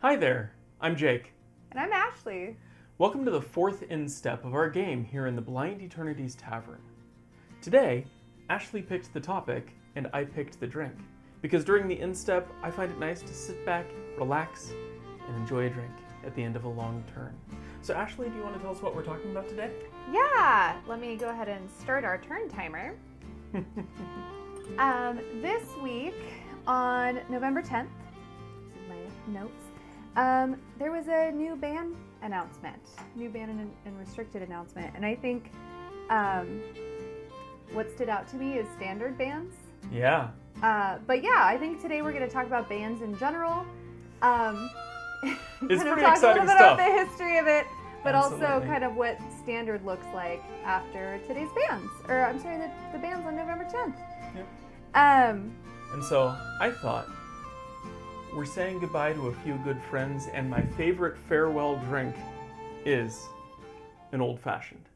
Hi there, I'm Jake. And I'm Ashley. Welcome to the fourth in-step of our game here in the Blind Eternities Tavern. Today, Ashley picked the topic and I picked the drink, because during the in-step, I find it nice to sit back, relax, and enjoy a drink at the end of a long turn. So Ashley, do you want to tell us what we're talking about today? Yeah, let me go ahead and start our turn timer. This week, on November 10th, this is my notes, there was a new ban announcement, new ban and restricted announcement, and I think what stood out to me is standard bans. Yeah. But yeah, I think today we're going to talk about bans in general. It's pretty talk exciting a little bit stuff. about the history of it, but Absolutely. also kind of what standard looks like after today's bans, or I'm sorry, the bans on November 10th. Yep. Um, And so I thought, we're saying goodbye to a few good friends, and my favorite farewell drink is an old-fashioned.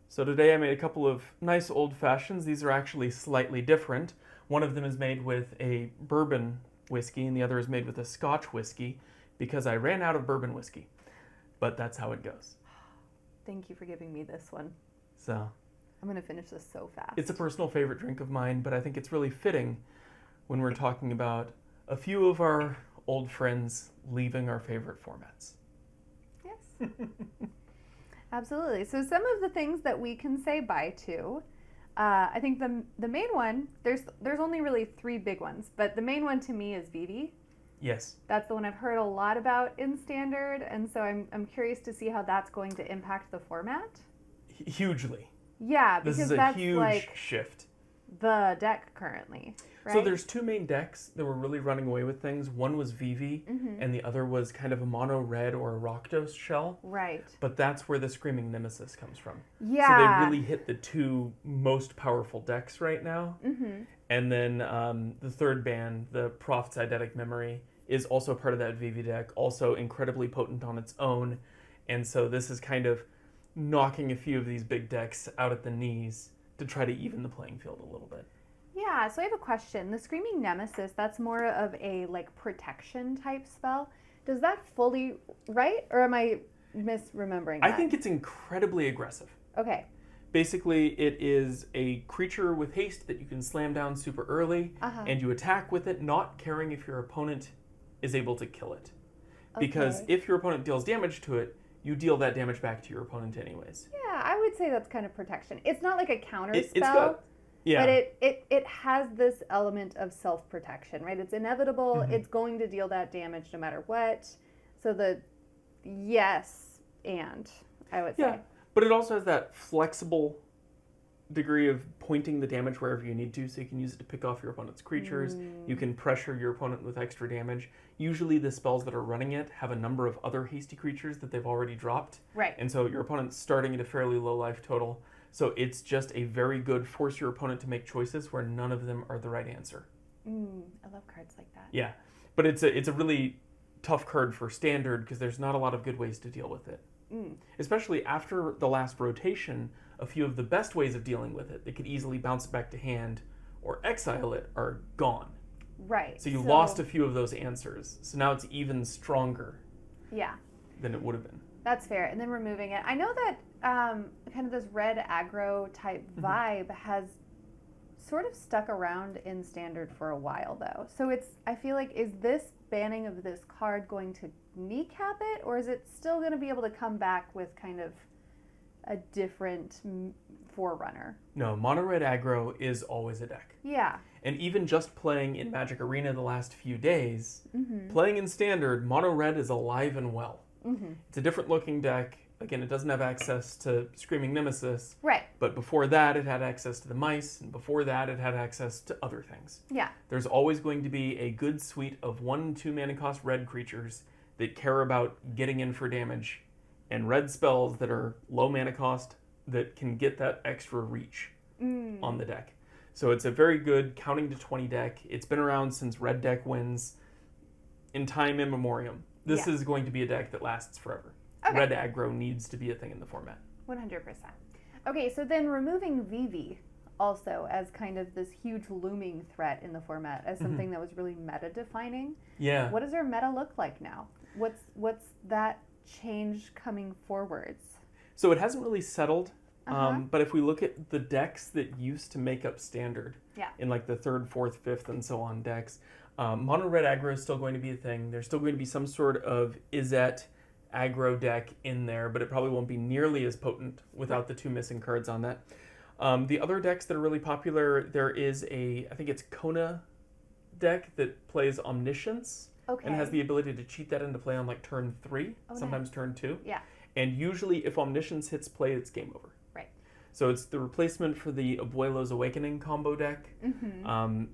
So today I made a couple of nice old-fashions. These are actually slightly different. One of them is made with a bourbon whiskey, and the other is made with a Scotch whiskey, because I ran out of bourbon whiskey. But that's how it goes. Thank you for giving me this one. So I'm going to finish this so fast. it's a personal favorite drink of mine, but I think it's really fitting when we're talking about a few of our old friends leaving our favorite formats. Yes. Absolutely. So some of the things that we can say bye to, I think the main one, there's only really three big ones, but the main one to me is Vivi. Yes. That's the one I've heard a lot about in Standard, and so I'm curious to see how that's going to impact the format. Hugely. Yeah, This because is a that's huge like shift. the deck currently, right? So there's two main decks that were really running away with things. One was Vivi, and the other was kind of a mono red or a Rakdos shell. Right. But that's where the Screaming Nemesis comes from. Yeah. So they really hit the two most powerful decks right now. Mm-hmm. And then the third band, the Prophet's Eidetic Memory, is also part of that Vivi deck, also incredibly potent on its own. And so this is kind of knocking a few of these big decks out at the knees to try to even the playing field a little bit. Yeah, so I have a question. The Screaming Nemesis, that's more of a like protection type spell. Does that fully, right? Or am I misremembering that? I think it's incredibly aggressive. Okay. Basically, it is a creature with haste that you can slam down super early, and you attack with it, not caring if your opponent is able to kill it. Because Okay. if your opponent deals damage to it, you deal that damage back to your opponent anyways. Yeah, I would say that's kind of protection. It's not like a counter It's spell, got, yeah. but it has this element of self-protection, right? It's inevitable. It's going to deal that damage no matter what. So the yes and, I would Yeah, say. but it also has that flexible degree of pointing the damage wherever you need to, so you can use it to pick off your opponent's creatures. You can pressure your opponent with extra damage. Usually the spells that are running it have a number of other hasty creatures that they've already dropped. Right. And so your opponent's starting at a fairly low life total. So it's just a very good force your opponent to make choices where none of them are the right answer. I love cards like that. Yeah, but it's a really tough card for Standard because there's not a lot of good ways to deal with it. Especially after the last rotation, a few of the best ways of dealing with it that could easily bounce it back to hand or exile it are gone. Right. So you lost a few of those answers. So now it's even stronger Yeah. than it would have been. That's fair. And then removing it. I know that kind of this red aggro type vibe has sort of stuck around in Standard for a while, though. So I feel like, is this banning of this card going to kneecap it, or is it still going to be able to come back with kind of a different forerunner? No, mono red aggro is always a deck. Yeah. And even just playing in Magic Arena the last few days, playing in Standard, mono red is alive and well. It's a different looking deck. Again, it doesn't have access to Screaming Nemesis. Right. But before that, it had access to the mice, and before that, it had access to other things. Yeah. There's always going to be a good suite of 1-2 mana cost red creatures that care about getting in for damage, and red spells that are low mana cost that can get that extra reach on the deck. So it's a very good counting to 20 deck. It's been around since red deck wins in time immemorial. This is going to be a deck that lasts forever. Okay. Red aggro needs to be a thing in the format. 100%. Okay, so then removing Vivi also as kind of this huge looming threat in the format, as something that was really meta defining. Yeah. What does our meta look like now? What's that change coming forwards? So it hasn't really settled. But if we look at the decks that used to make up standard, in like the 3rd, 4th, 5th, and so on decks, mono red aggro is still going to be a thing. There's still going to be some sort of Izzet aggro deck in there, but it probably won't be nearly as potent without the 2 missing cards on that. The other decks that are really popular, there is I think it's Kona deck that plays Omniscience and has the ability to cheat that into play on like turn 3, sometimes turn 2. Yeah. And usually if Omniscience hits play, it's game over. So it's the replacement for the Abuelo's Awakening combo deck.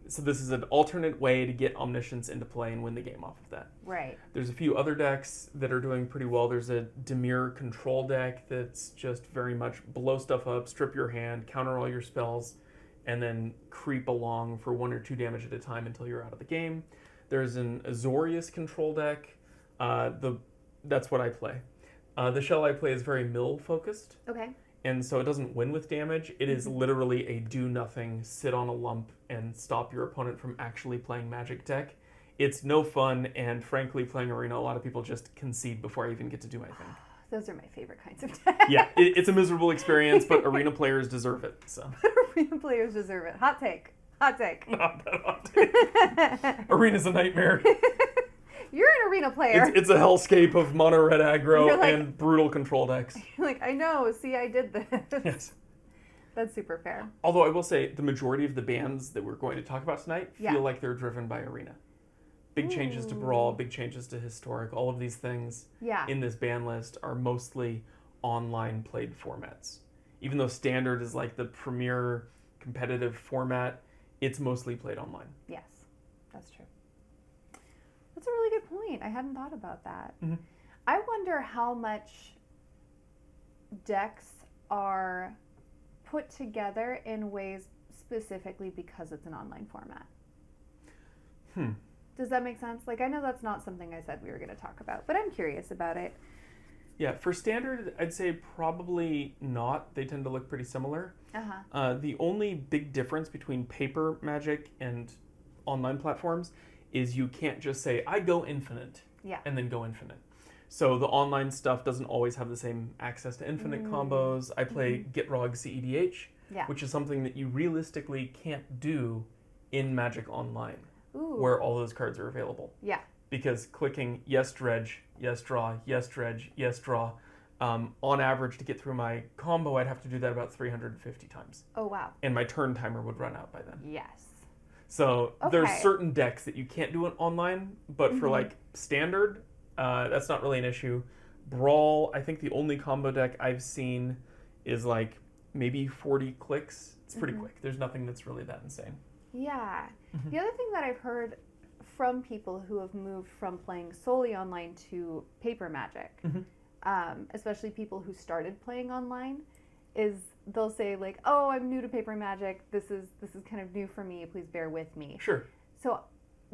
So this is an alternate way to get Omniscience into play and win the game off of that. Right. There's a few other decks that are doing pretty well. There's a Dimir control deck that's just very much blow stuff up, strip your hand, counter all your spells, and then creep along for 1 or 2 damage at a time until you're out of the game. There's an Azorius control deck. That's what I play. The shell I play is very mill focused. Okay. And so it doesn't win with damage. It is literally a do-nothing, sit on a lump, and stop your opponent from actually playing Magic deck. It's no fun, and frankly, playing Arena, a lot of people just concede before I even get to do anything. Those are my favorite kinds of decks. Yeah, it's a miserable experience, but Arena players deserve it. So. Arena players deserve it. Hot take. Hot take. Not that hot take. Arena's a nightmare. You're an Arena player. It's a hellscape of mono red aggro and brutal control decks. You're like, I know. See, I did this. Yes. That's super fair. Although I will say, the majority of the bans that we're going to talk about tonight feel like they're driven by Arena. Big changes to Brawl, big changes to Historic, all of these things in this ban list are mostly online played formats. Even though Standard is like the premier competitive format, it's mostly played online. Yes, that's true. That's a really good point. I hadn't thought about that. I wonder how much decks are put together in ways specifically because it's an online format. Does that make sense? Like, I know that's not something I said we were going to talk about, but I'm curious about it. Yeah, for Standard, I'd say probably not. They tend to look pretty similar. The only big difference between paper Magic and online platforms is you can't just say, I go infinite, and then go infinite. So the online stuff doesn't always have the same access to infinite combos. I play Gitrog CEDH, which is something that you realistically can't do in Magic Online, where all those cards are available. Because clicking yes dredge, yes draw, yes dredge, yes draw, on average to get through my combo, I'd have to do that about 350 times. Oh, wow. And my turn timer would run out by then. Yes. So there's certain decks that you can't do it online, but for like Standard, that's not really an issue. Brawl, I think the only combo deck I've seen is like maybe 40 clicks. It's pretty quick. There's nothing that's really that insane. Yeah. The other thing that I've heard from people who have moved from playing solely online to paper Magic, especially people who started playing online, is they'll say like, oh, I'm new to paper Magic. This is kind of new for me. Please bear with me. Sure. So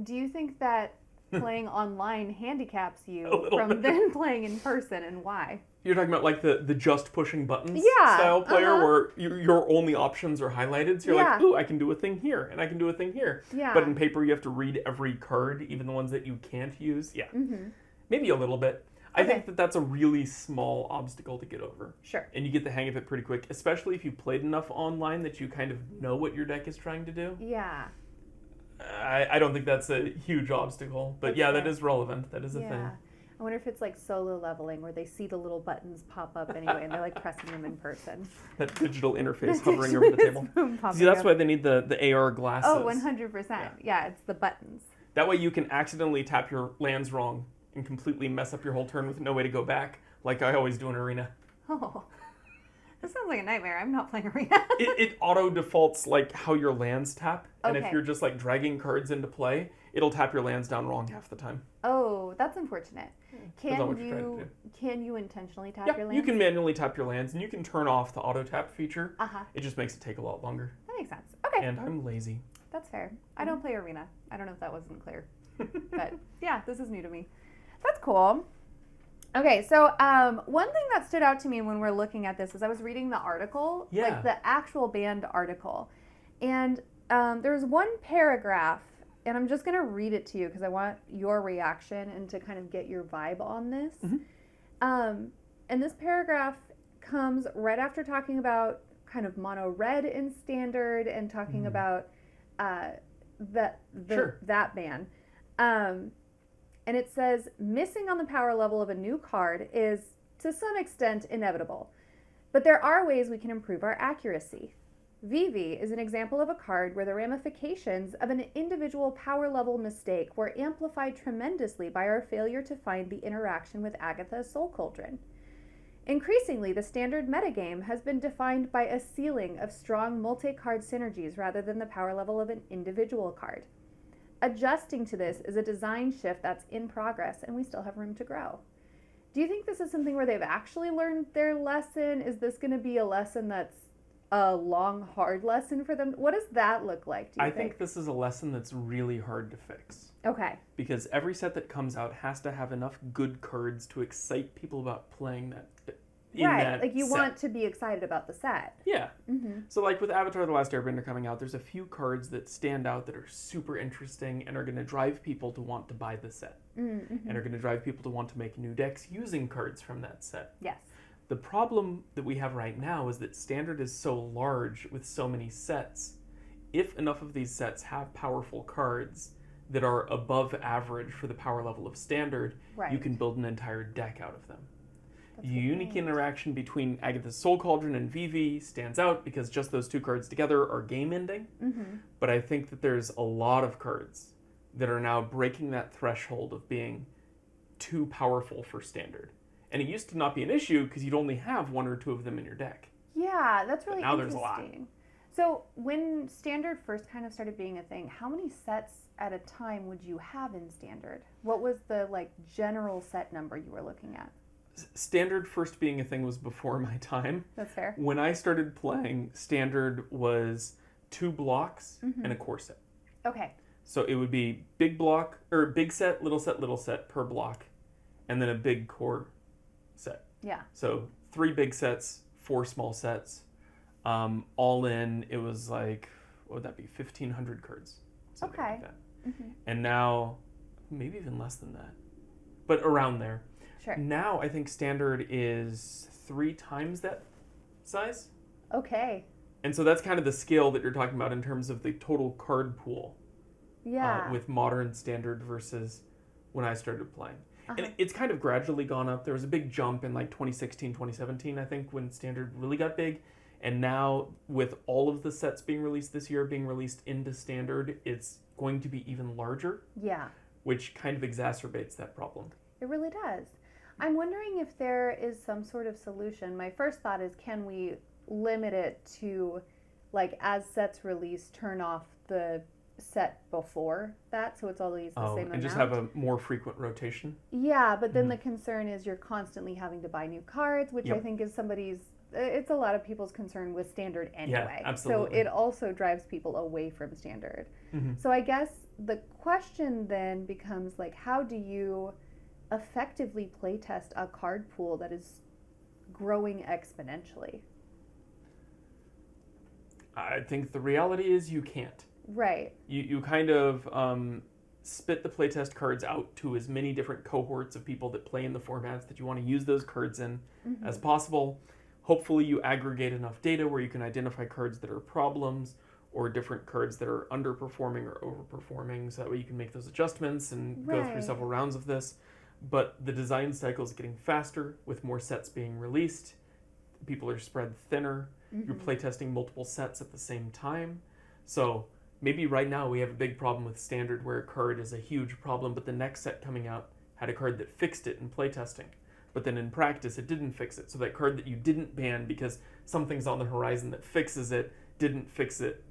do you think that playing online handicaps you from then playing in person, and why? You're talking about like the just pushing buttons style player where your only options are highlighted. So you're like, ooh, I can do a thing here and I can do a thing here. But in paper, you have to read every card, even the ones that you can't use. Yeah. Maybe a little bit. I think that that's a really small obstacle to get over. Sure. And you get the hang of it pretty quick, especially if you played enough online that you kind of know what your deck is trying to do. Yeah. I don't think that's a huge obstacle. But That's fair. that is relevant. That is a thing. I wonder if it's like solo leveling where they see the little buttons pop up anyway and they're like pressing them in person. That digital interface hovering over the table. See, that's why they need the AR glasses. Oh, 100%. Yeah, it's the buttons. That way you can accidentally tap your lands wrong and completely mess up your whole turn with no way to go back, like I always do in Arena. Oh, that sounds like a nightmare. I'm not playing Arena. It auto defaults like how your lands tap. And if Okay. you're just like dragging cards into play, it'll tap your lands down wrong half the time. Oh, that's unfortunate. Depends on what you're trying to do. Can you intentionally tap Yeah, your lands? you can manually tap your lands, and you can turn off the auto tap feature. Uh-huh. It just makes it take a lot longer. That makes sense. Okay. And I'm lazy. That's fair. I don't play Arena. I don't know if that wasn't clear. But yeah, this is new to me. That's cool. Okay, so one thing that stood out to me when we're looking at this is I was reading the article, like the actual banned article, And there's one paragraph, and I'm just going to read it to you because I want your reaction and to kind of get your vibe on this. And this paragraph comes right after talking about kind of mono red in standard and talking about that ban. And it says, missing on the power level of a new card is, to some extent, inevitable. But there are ways we can improve our accuracy. VV is an example of a card where the ramifications of an individual power level mistake were amplified tremendously by our failure to find the interaction with Agatha's Soul Cauldron. Increasingly, the standard metagame has been defined by a ceiling of strong multi-card synergies rather than the power level of an individual card. Adjusting to this is a design shift that's in progress, and we still have room to grow. Do you think this is something where they've actually learned their lesson? Is this going to be a lesson that's a long, hard lesson for them? What does that look like, do you think? I think this is a lesson that's really hard to fix. Okay. Because every set that comes out has to have enough good cards to excite people about playing that Right, like you want to be excited about the set. Yeah. So like with Avatar The Last Airbender coming out, there's a few cards that stand out that are super interesting and are going to drive people to want to buy the set. And are going to drive people to want to make new decks using cards from that set. Yes. The problem that we have right now is that Standard is so large with so many sets. If enough of these sets have powerful cards that are above average for the power level of Standard, you can build an entire deck out of them. The unique interaction between Agatha's Soul Cauldron and VV stands out because just those two cards together are game-ending. But I think that there's a lot of cards that are now breaking that threshold of being too powerful for Standard. And it used to not be an issue because you'd only have one or two of them in your deck. Yeah, that's really now interesting. There's a lot. So when Standard first kind of started being a thing, how many sets at a time would you have in Standard? What was the general set number you were looking at? Standard first being a thing was before my time. That's fair. When I started playing, Standard was 2 blocks and a core set. Okay. So it would be big block, or big set, little set per block, and then a big core set. Yeah. So 3 big sets, 4 small sets. All in, it was like, what would that be, 1,500 cards. Something like that. And now, maybe even less than that. But around there. Sure. Now I think Standard is 3 times that size. Okay. And so that's kind of the scale that you're talking about in terms of the total card pool. Yeah. With modern Standard versus when I started playing. And it's kind of gradually gone up. There was a big jump in 2016, 2017, I think, when Standard really got big. And now with all of the sets being released this year being released into Standard, it's going to be even larger. Yeah. Which kind of exacerbates that problem. It really does. I'm wondering if there is some sort of solution. My first thought is, can we limit it to, as sets release, turn off the set before that, so it's always the same amount? And just have a more frequent rotation? Yeah, but then the concern is you're constantly having to buy new cards, which I think is it's a lot of people's concern with Standard anyway. Yeah, absolutely. So it also drives people away from Standard. So I guess the question then becomes, how do you effectively playtest a card pool that is growing exponentially? I think the reality is you can't. Right. You kind of spit the playtest cards out to as many different cohorts of people that play in the formats that you want to use those cards in as possible. Hopefully you aggregate enough data where you can identify cards that are problems or different cards that are underperforming or overperforming, so that way you can make those adjustments and go through several rounds of this. But the design cycle is getting faster with more sets being released. People are spread thinner. You're playtesting multiple sets at the same time. So maybe right now we have a big problem with Standard where a card is a huge problem, but the next set coming out had a card that fixed it in playtesting. But then in practice it didn't fix it. So that card that you didn't ban because something's on the horizon that fixes it, didn't fix it.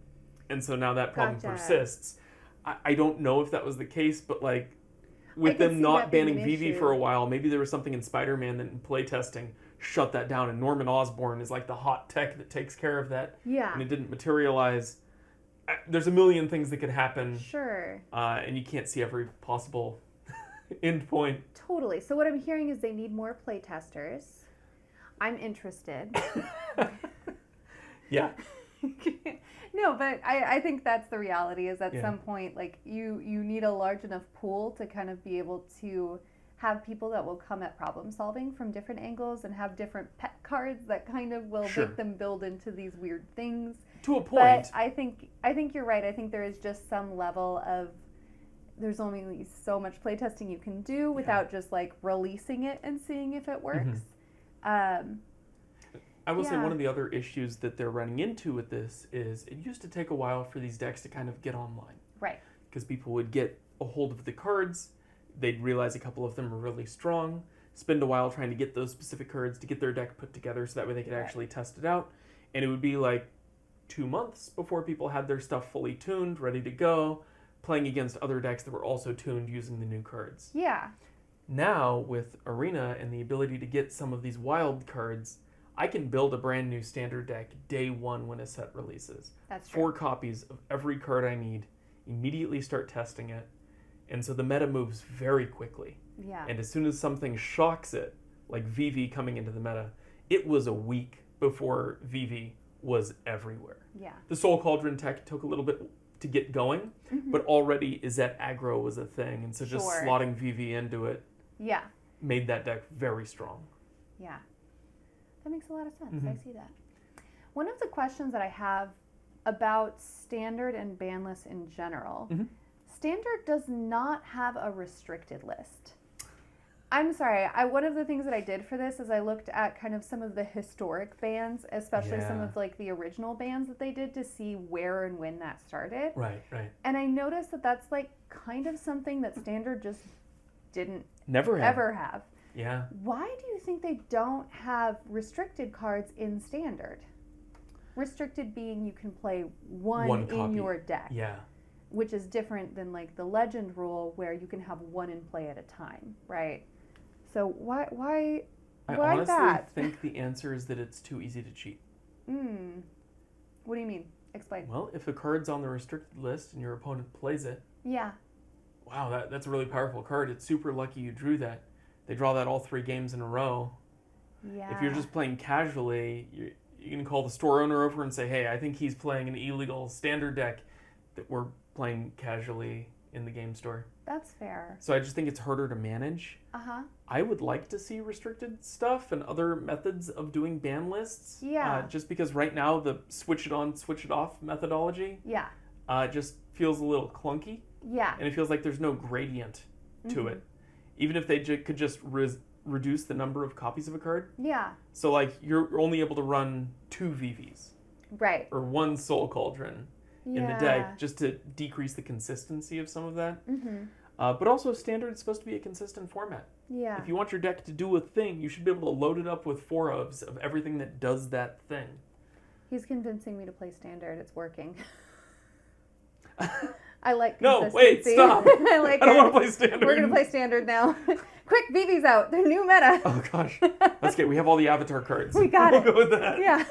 And so now that problem persists. I don't know if that was the case, but with them not banning VV for a while, maybe there was something in Spider-Man that in playtesting shut that down, and Norman Osborn is the hot tech that takes care of that. Yeah. And it didn't materialize. There's a million things that could happen. Sure. And you can't see every possible end point. Totally. So what I'm hearing is they need more playtesters. I'm interested. Yeah. No, but I think that's the reality is at Yeah. some point, like you need a large enough pool to kind of be able to have people that will come at problem solving from different angles and have different pet cards that kind of will Sure. make them build into these weird things. To a point. But I think you're right. I think there is just some level of there's only so much playtesting you can do without just like releasing it and seeing if it works. I will say Yeah. one of the other issues that they're running into with this is it used to take a while for these decks to kind of get online. Right. Because people would get a hold of the cards, they'd realize a couple of them were really strong, spend a while trying to get those specific cards to get their deck put together so that way they could actually test it out. And it would be like 2 months before people had their stuff fully tuned, ready to go, playing against other decks that were also tuned using the new cards. Yeah. Now, with Arena and the ability to get some of these wild cards, I can build a brand new standard deck day one when a set releases. That's true. 4 copies of every card I need, immediately start testing it. And so the meta moves very quickly. Yeah. And as soon as something shocks it, like VV coming into the meta, it was a week before VV was everywhere. Yeah. The Soul Cauldron tech took a little bit to get going, but already Izet aggro was a thing. And so just Sure. slotting VV into it Yeah. made that deck very strong. Yeah. That makes a lot of sense. I see that. One of the questions that I have about standard and banlists in general, standard does not have a restricted list. I'm sorry. One of the things that I did for this is I looked at kind of some of the historic bans, especially some of like the original bans that they did to see where and when that started. Right. And I noticed that that's like kind of something that standard just didn't Never had. ever have. Yeah. Why do you think they don't have restricted cards in standard? Restricted being you can play one in copy. your deck, Yeah. which is different than like the legend rule where you can have one in play at a time, right? So why I why honestly that? think the answer is that it's too easy to cheat. What do you mean? Explain. Well, if a card's on the restricted list and your opponent plays it, Yeah. wow, that's a really powerful card. It's super lucky you drew that. They draw that all 3 games in a row. Yeah. If you're just playing casually, you can call the store owner over and say, hey, I think he's playing an illegal standard deck that we're playing casually in the game store. That's fair. So I just think it's harder to manage. I would like to see restricted stuff and other methods of doing ban lists. Yeah. Just because right now the switch it on, switch it off methodology Yeah. just feels a little clunky. Yeah. And it feels like there's no gradient to it. Even if they could just reduce the number of copies of a card. Yeah. So like you're only able to run 2 VVs Right. or 1 Soul Cauldron in the deck just to decrease the consistency of some of that. But also standard is supposed to be a consistent format. Yeah. If you want your deck to do a thing, you should be able to load it up with 4 of everything that does that thing. He's convincing me to play standard. It's working. I like No, consistency. wait, stop. I like I don't it. want to play standard. We're going to play standard now. Quick, BB's out. They're new meta. Oh gosh. That's good. We have all the avatar cards. We got we'll it. go with that. Yeah.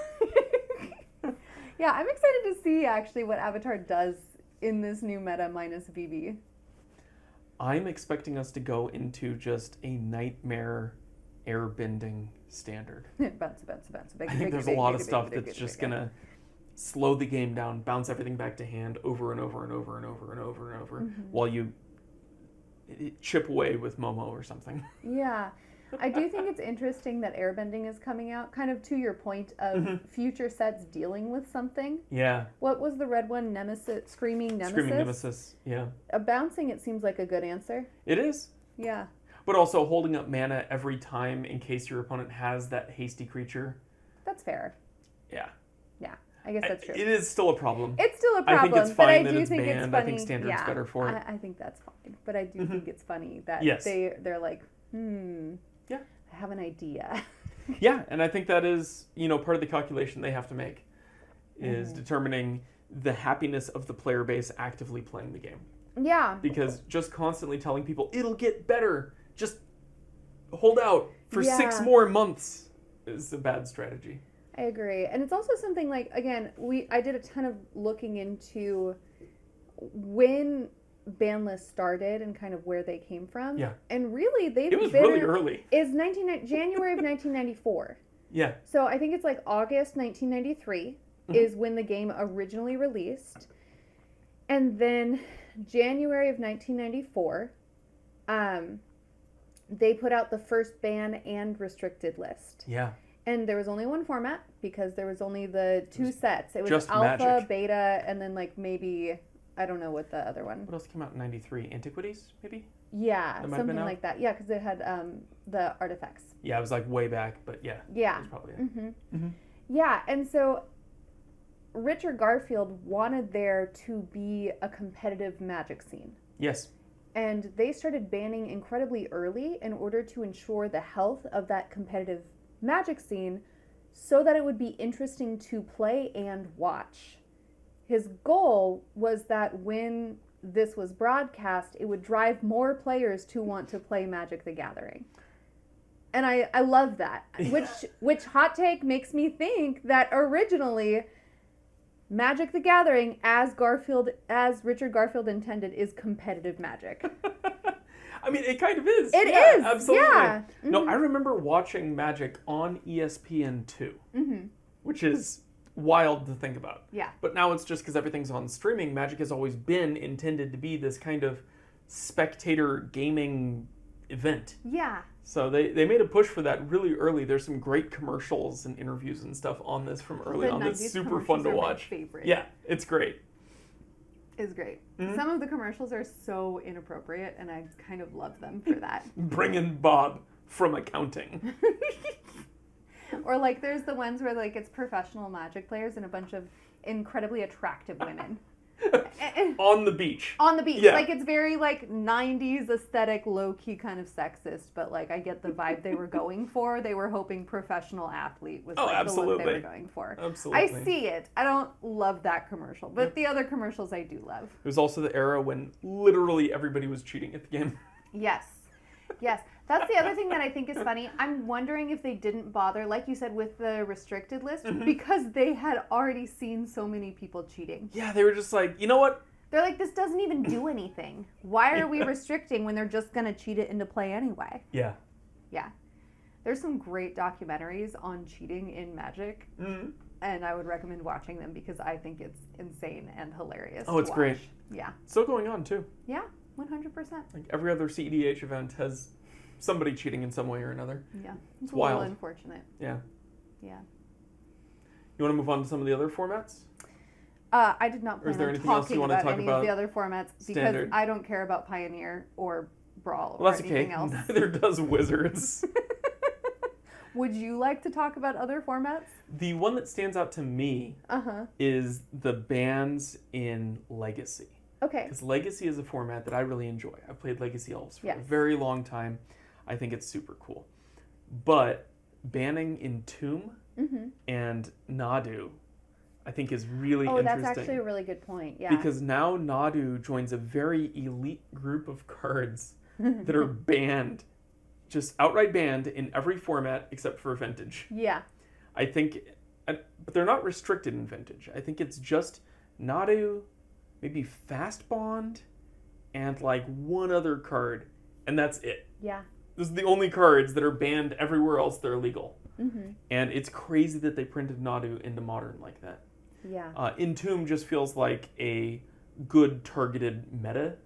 Yeah, I'm excited to see actually what Avatar does in this new meta minus BB. I'm expecting us to go into just a nightmare airbending standard. bounce. I think there's a lot of stuff that's just going to slow the game down, bounce everything back to hand over and over and over and over and over and over while you chip away with Momo or something. Yeah. I do think it's interesting that airbending is coming out, kind of to your point of future sets dealing with something. Yeah. What was the red one? Nemesis? Screaming Nemesis? Screaming Nemesis, yeah. Bouncing, it seems like a good answer. It is. Yeah. But also holding up mana every time in case your opponent has that hasty creature. That's fair. Yeah. Yeah, I guess that's true. It is still a problem. It's still a I problem, think it's but I fine that do it's think it's banned. funny. I think standard's better for it. I think that's fine, but I do think it's funny that Yes. they're like, Yeah. I have an idea. Yeah, and I think that is, part of the calculation they have to make is determining the happiness of the player base actively playing the game. Yeah. Because just constantly telling people, it'll get better, just hold out for 6 more months is a bad strategy. I agree. And it's also something like, again, I did a ton of looking into when banlists started and kind of where they came from. Yeah. And really, they've It was been really early. Is January of 1994. Yeah. So I think it's like August 1993 is when the game originally released. And then January of 1994, they put out the first ban and restricted list. Yeah. And there was only one format because there was only the two sets. It was just alpha, Magic. beta, and then like maybe, I don't know what the other one. What else came out in 93? Antiquities, maybe? Yeah, That might have something been out? like that. Yeah, because it had the artifacts. Yeah, it was like way back, but yeah. Yeah. That was probably it. Mm-hmm. Mm-hmm. Yeah, and so Richard Garfield wanted there to be a competitive Magic scene. Yes. And they started banning incredibly early in order to ensure the health of that competitive Magic scene so that it would be interesting to play and watch. His goal was that when this was broadcast, it would drive more players to want to play Magic the Gathering. And I love that. Which hot take makes me think that originally Magic the Gathering, as Richard Garfield intended, is competitive Magic. I mean, it kind of is. It yeah, is. Absolutely. Yeah. Mm-hmm. No, I remember watching Magic on ESPN2, Mm-hmm. which is wild to think about. Yeah. But now it's just because everything's on streaming. Magic has always been intended to be this kind of spectator gaming event. Yeah. So they made a push for that really early. There's some great commercials and interviews and stuff on this from early on that's 90s super fun to commercials are my watch. favorite. Yeah, it's great. Is great. Mhm. Some of the commercials are so inappropriate, and I kind of love them for that. Bringing Bob from accounting. Or like there's the ones where like it's professional Magic players and a bunch of incredibly attractive women. On the beach. On the beach. Yeah. Like it's very like 90s aesthetic, low-key kind of sexist, but like I get the vibe they were going for. They were hoping professional athlete was Oh, like the look absolutely. they were going for. Absolutely. I see it. I don't love that commercial, but the other commercials I do love. It was also the era when literally everybody was cheating at the game. Yes. Yes. That's the other thing that I think is funny. I'm wondering if they didn't bother, like you said, with the restricted list, because they had already seen so many people cheating. Yeah, they were just like, you know what? They're like, this doesn't even do anything. Why are we restricting when they're just going to cheat it into play anyway? Yeah. Yeah. There's some great documentaries on cheating in Magic, and I would recommend watching them because I think it's insane and hilarious. Oh, it's to great. watch. Yeah. Still going on, too. Yeah, 100%. Like every other CEDH event has somebody cheating in some way or another. Yeah. It's a wild. little unfortunate. Yeah. Yeah. You want to move on to some of the other formats? I did not Or is plan there on anything else you talking want to about talk any about? of the other formats Standard? because I don't care about Pioneer or Brawl Well, or that's okay. anything else. Neither does Wizards. Would you like to talk about other formats? The one that stands out to me Uh-huh. is the bans in Legacy. Okay. Because Legacy is a format that I really enjoy. I've played Legacy Elves for a Yes. very long time. I think it's super cool. But banning Entomb and Nadu, I think is really Oh, interesting. that's actually a really good point. Yeah. Because now Nadu joins a very elite group of cards that are banned, just outright banned in every format except for Vintage. Yeah. I think, but they're not restricted in Vintage. I think it's just Nadu, maybe Fast Bond, and like one other card, and that's it. Yeah. Those are the only cards that are banned everywhere else that are legal. And it's crazy that they printed Nadu into Modern like that. Yeah. Entomb just feels like a good targeted meta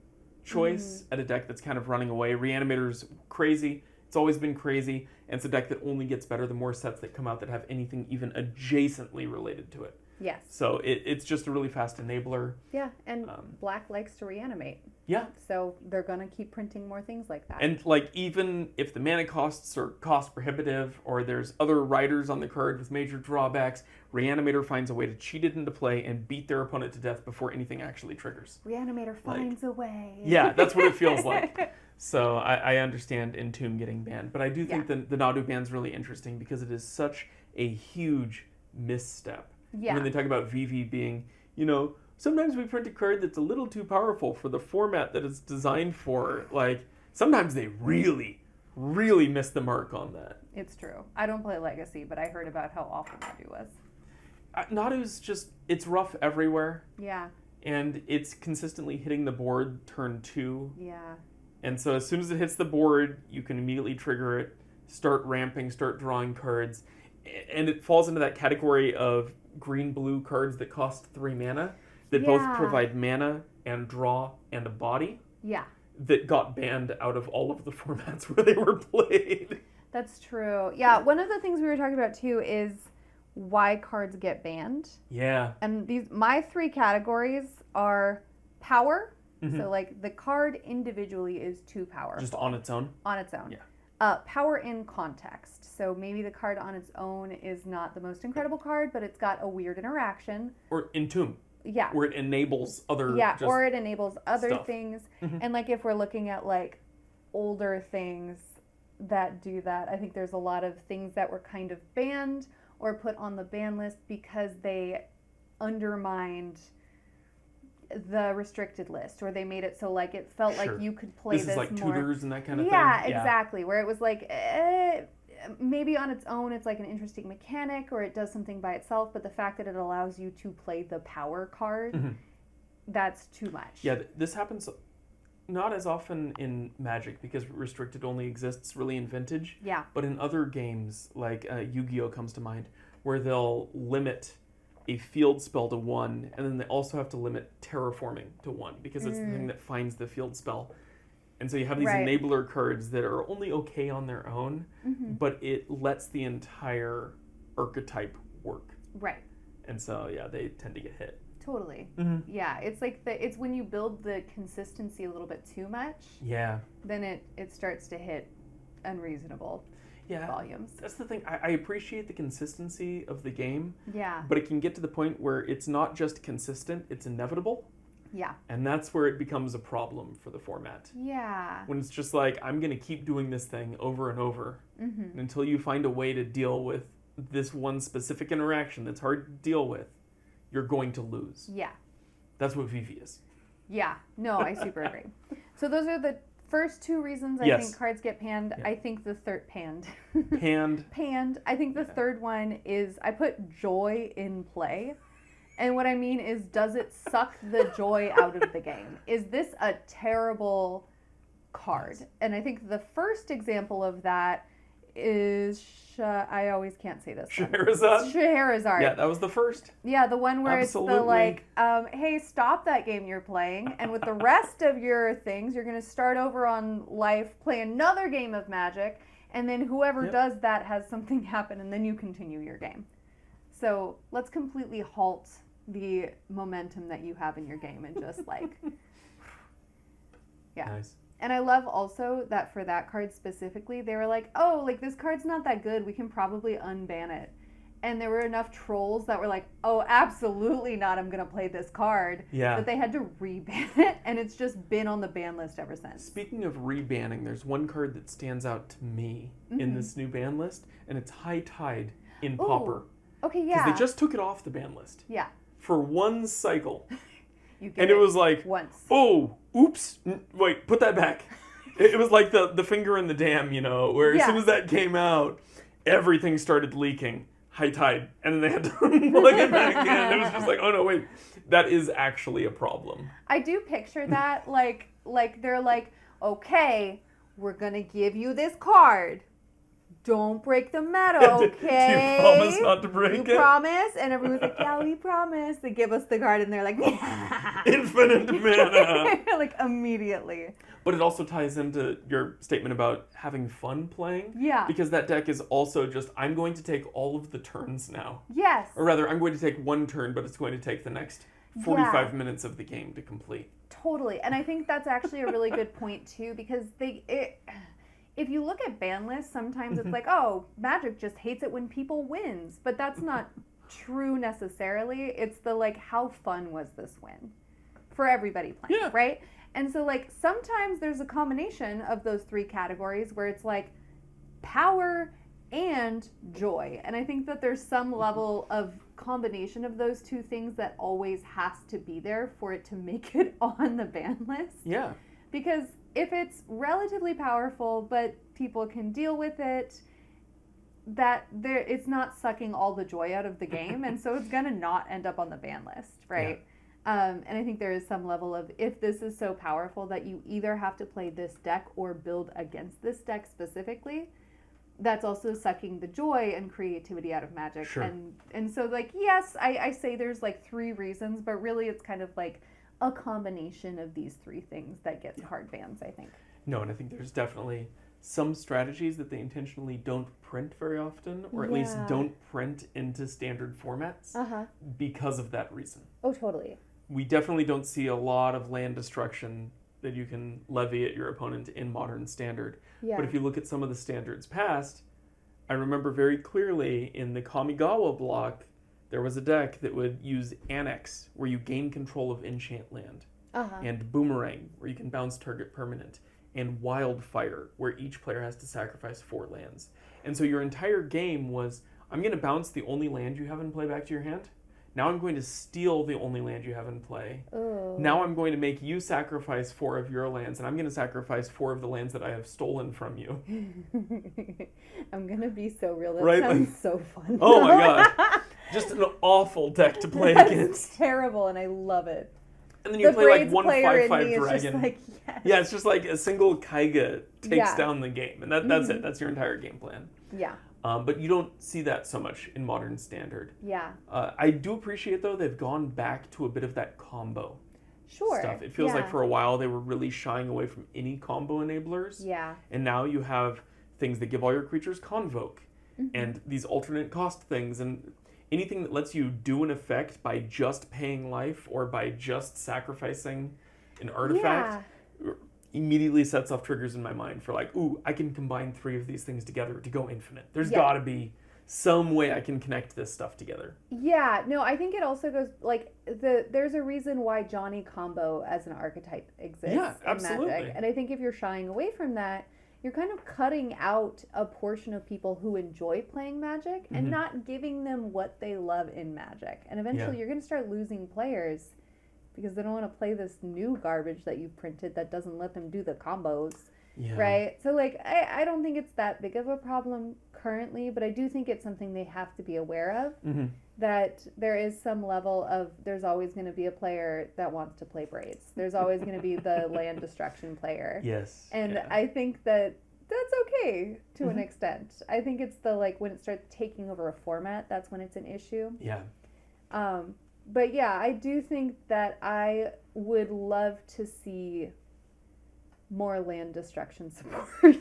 choice at a deck that's kind of running away. Reanimator's crazy. It's always been crazy. And it's a deck that only gets better the more sets that come out that have anything even adjacently related to it. Yes. So it's just a really fast enabler. Yeah, and Black likes to reanimate. Yeah. So they're going to keep printing more things like that. And like even if the mana costs are cost prohibitive or there's other riders on the card with major drawbacks, Reanimator finds a way to cheat it into play and beat their opponent to death before anything actually triggers. Reanimator finds a way. Yeah, that's what it feels like. So I understand Entomb getting banned, but I do think the Nadu ban's really interesting because it is such a huge misstep. Yeah. When they talk about VV being, sometimes we print a card that's a little too powerful for the format that it's designed for. Like, sometimes they really, really miss the mark on that. It's true. I don't play Legacy, but I heard about how awful Nadu was. Nadu's just, it's rough everywhere. Yeah. And it's consistently hitting the board turn 2. Yeah. And so as soon as it hits the board, you can immediately trigger it, start ramping, start drawing cards. And it falls into that category of green-blue cards that cost 3 mana that both Yeah. provide mana and draw and a body Yeah, that got banned out of all of the formats where they were played. that's true. Yeah, one of the things we were talking about too is why cards get banned. Yeah. And my 3 categories are power. Mhm. So like the card individually is too powerful. Just on its own? On its own. Yeah. Power in context. So maybe the card on its own is not the most incredible card, but it's got a weird interaction. Or Entomb, Yeah. where it enables other Or it enables other stuff. things. Mhm. And like if we're looking at like older things that do that, I think there's a lot of things that were kind of banned or put on the ban list because they undermined the restricted list, or they made it so like it felt Sure. like you could play This is like more. tutors and that kind of Yeah, thing. exactly. Where it was like, maybe on its own it's like an interesting mechanic or it does something by itself, but the fact that it allows you to play the power card, Mhm. that's too much. Yeah, this happens not as often in Magic because restricted only exists really in Vintage, Yeah. but in other games like Yu-Gi-Oh comes to mind, where they'll limit a field spell to 1, and then they also have to limit terraforming to 1 because it's the thing that finds the field spell. And so you have these Right. enabler cards that are only okay on their own, but it lets the entire archetype work. Right. And so, yeah, they tend to get hit. Totally. Mhm. Yeah, it's like it's when you build the consistency a little bit too much, Yeah. then it starts to hit unreasonable Yeah. volumes. That's the thing. I appreciate the consistency of the game, Yeah. but it can get to the point where it's not just consistent, it's inevitable. Yeah. And that's where it becomes a problem for the format. Yeah. When it's just like, I'm going to keep doing this thing over and over until you find a way to deal with this one specific interaction that's hard to deal with, you're going to lose. Yeah. That's what VV is. Yeah. No, I super agree. So those are the first 2 reasons I Yes. think cards get panned. Yeah. I think the third panned. Panned. I think the third one is I put joy in play. And what I mean is, does it suck the joy out of the game? Is this a terrible card? Yes. And I think the first example of that is, I always can't say this one. Scheherazade. Yeah, that was the first. Yeah, the one where Absolutely. it's the like, hey, stop that game you're playing, and with the rest of your things, you're going to start over on life, play another game of Magic, and then whoever does that has something happen, and then you continue your game. So let's completely halt the momentum that you have in your game and just like, yeah. Nice. And I love also that for that card specifically, they were like, oh, like this card's not that good. We can probably unban it. And there were enough trolls that were like, oh, absolutely not. I'm going to play this card. Yeah. That they had to reban it. And it's just been on the ban list ever since. Speaking of rebanning, there's one card that stands out to me in this new ban list, and it's High Tide in Pauper. Okay, Because yeah. they just took it off the ban list Yeah. for one cycle. You get And it was like, once. oh, oops, wait, put that back. It was like the finger in the dam, you know, where as soon as that came out, everything started leaking. High Tide. And then they had to plug it back in. It was just like, oh no, wait, that is actually a problem. I do picture that, like they're like, okay, we're going to give you this card. Don't break the meta, okay? Do you promise not to break it? You promise? And everyone's like, yeah, we promise. They give us the card and they're like, Infinite mana. like immediately. But it also ties into your statement about having fun playing. Yeah. Because that deck is also just, I'm going to take all of the turns now. Yes. Or rather, I'm going to take one turn, but it's going to take the next 45 minutes of the game to complete. Totally. And I think that's actually a really good point too, because if you look at ban lists, sometimes it's like, oh, Magic just hates it when people wins. But that's not true necessarily. It's the like, how fun was this win for everybody playing, right? And so like sometimes there's a combination of those 3 categories where it's like power and joy. And I think that there's some level of combination of those 2 things that always has to be there for it to make it on the ban list. Yeah. Because if it's relatively powerful, but people can deal with it, it's not sucking all the joy out of the game, and so it's gonna not end up on the ban list, right? And I think there is some level of, if this is so powerful that you either have to play this deck or build against this deck specifically, that's also sucking the joy and creativity out of Magic. Sure. And so, like, yes, I say there's like 3 reasons, but really it's kind of like a combination of these 3 things that gets hard bans, I think. No, and I think there's definitely some strategies that they intentionally don't print very often, or at least don't print into standard formats because of that reason. Oh, totally. We definitely don't see a lot of land destruction that you can levy at your opponent in Modern Standard. Yeah. But if you look at some of the standards past, I remember very clearly in the Kamigawa block, there was a deck that would use Annex, where you gain control of enchant land, and Boomerang, where you can bounce target permanent, and Wildfire, where each player has to sacrifice 4 lands. And so your entire game was, I'm going to bounce the only land you have in play back to your hand. Now I'm going to steal the only land you have in play. Oh. Now I'm going to make you sacrifice 4 of your lands, and I'm going to sacrifice 4 of the lands that I have stolen from you. I'm going to be so real. That Right, sounds like- so fun. Oh my god. Just an awful deck to play That's against. terrible, and I love it. And then you The play like Braids one player in 5/5 me is just dragon. like, yes. Yeah, it's just like a single Kaiga takes Yeah. down the game, and that's it. That's your entire game plan. Yeah. But you don't see that so much in Modern Standard. Yeah. I do appreciate, though, they've gone back to a bit of that combo Sure. stuff. It feels yeah. like for a while they were really shying away from any combo enablers. Yeah. And now you have things that give all your creatures Convoke, and these alternate cost things, and anything that lets you do an effect by just paying life or by just sacrificing an artifact immediately sets off triggers in my mind for like, ooh, I can combine 3 of these things together to go infinite. There's got to be some way I can connect this stuff together. Yeah, no, I think it also goes like there's a reason why Johnny Combo as an archetype exists Yeah, in absolutely. Magic. And I think if you're shying away from that, you're kind of cutting out a portion of people who enjoy playing Magic and not giving them what they love in Magic. And eventually you're going to start losing players because they don't want to play this new garbage that you've printed that doesn't let them do the combos. Yeah. Right? So, like, I don't think it's that big of a problem currently, but I do think it's something they have to be aware of, that there is some level of, there's always going to be a player that wants to play Braids. There's always going to be the land destruction player. Yes. And I think that that's okay to an extent. I think it's the, like, when it starts taking over a format, that's when it's an issue. Yeah. But yeah, I do think that I would love to see more land destruction support.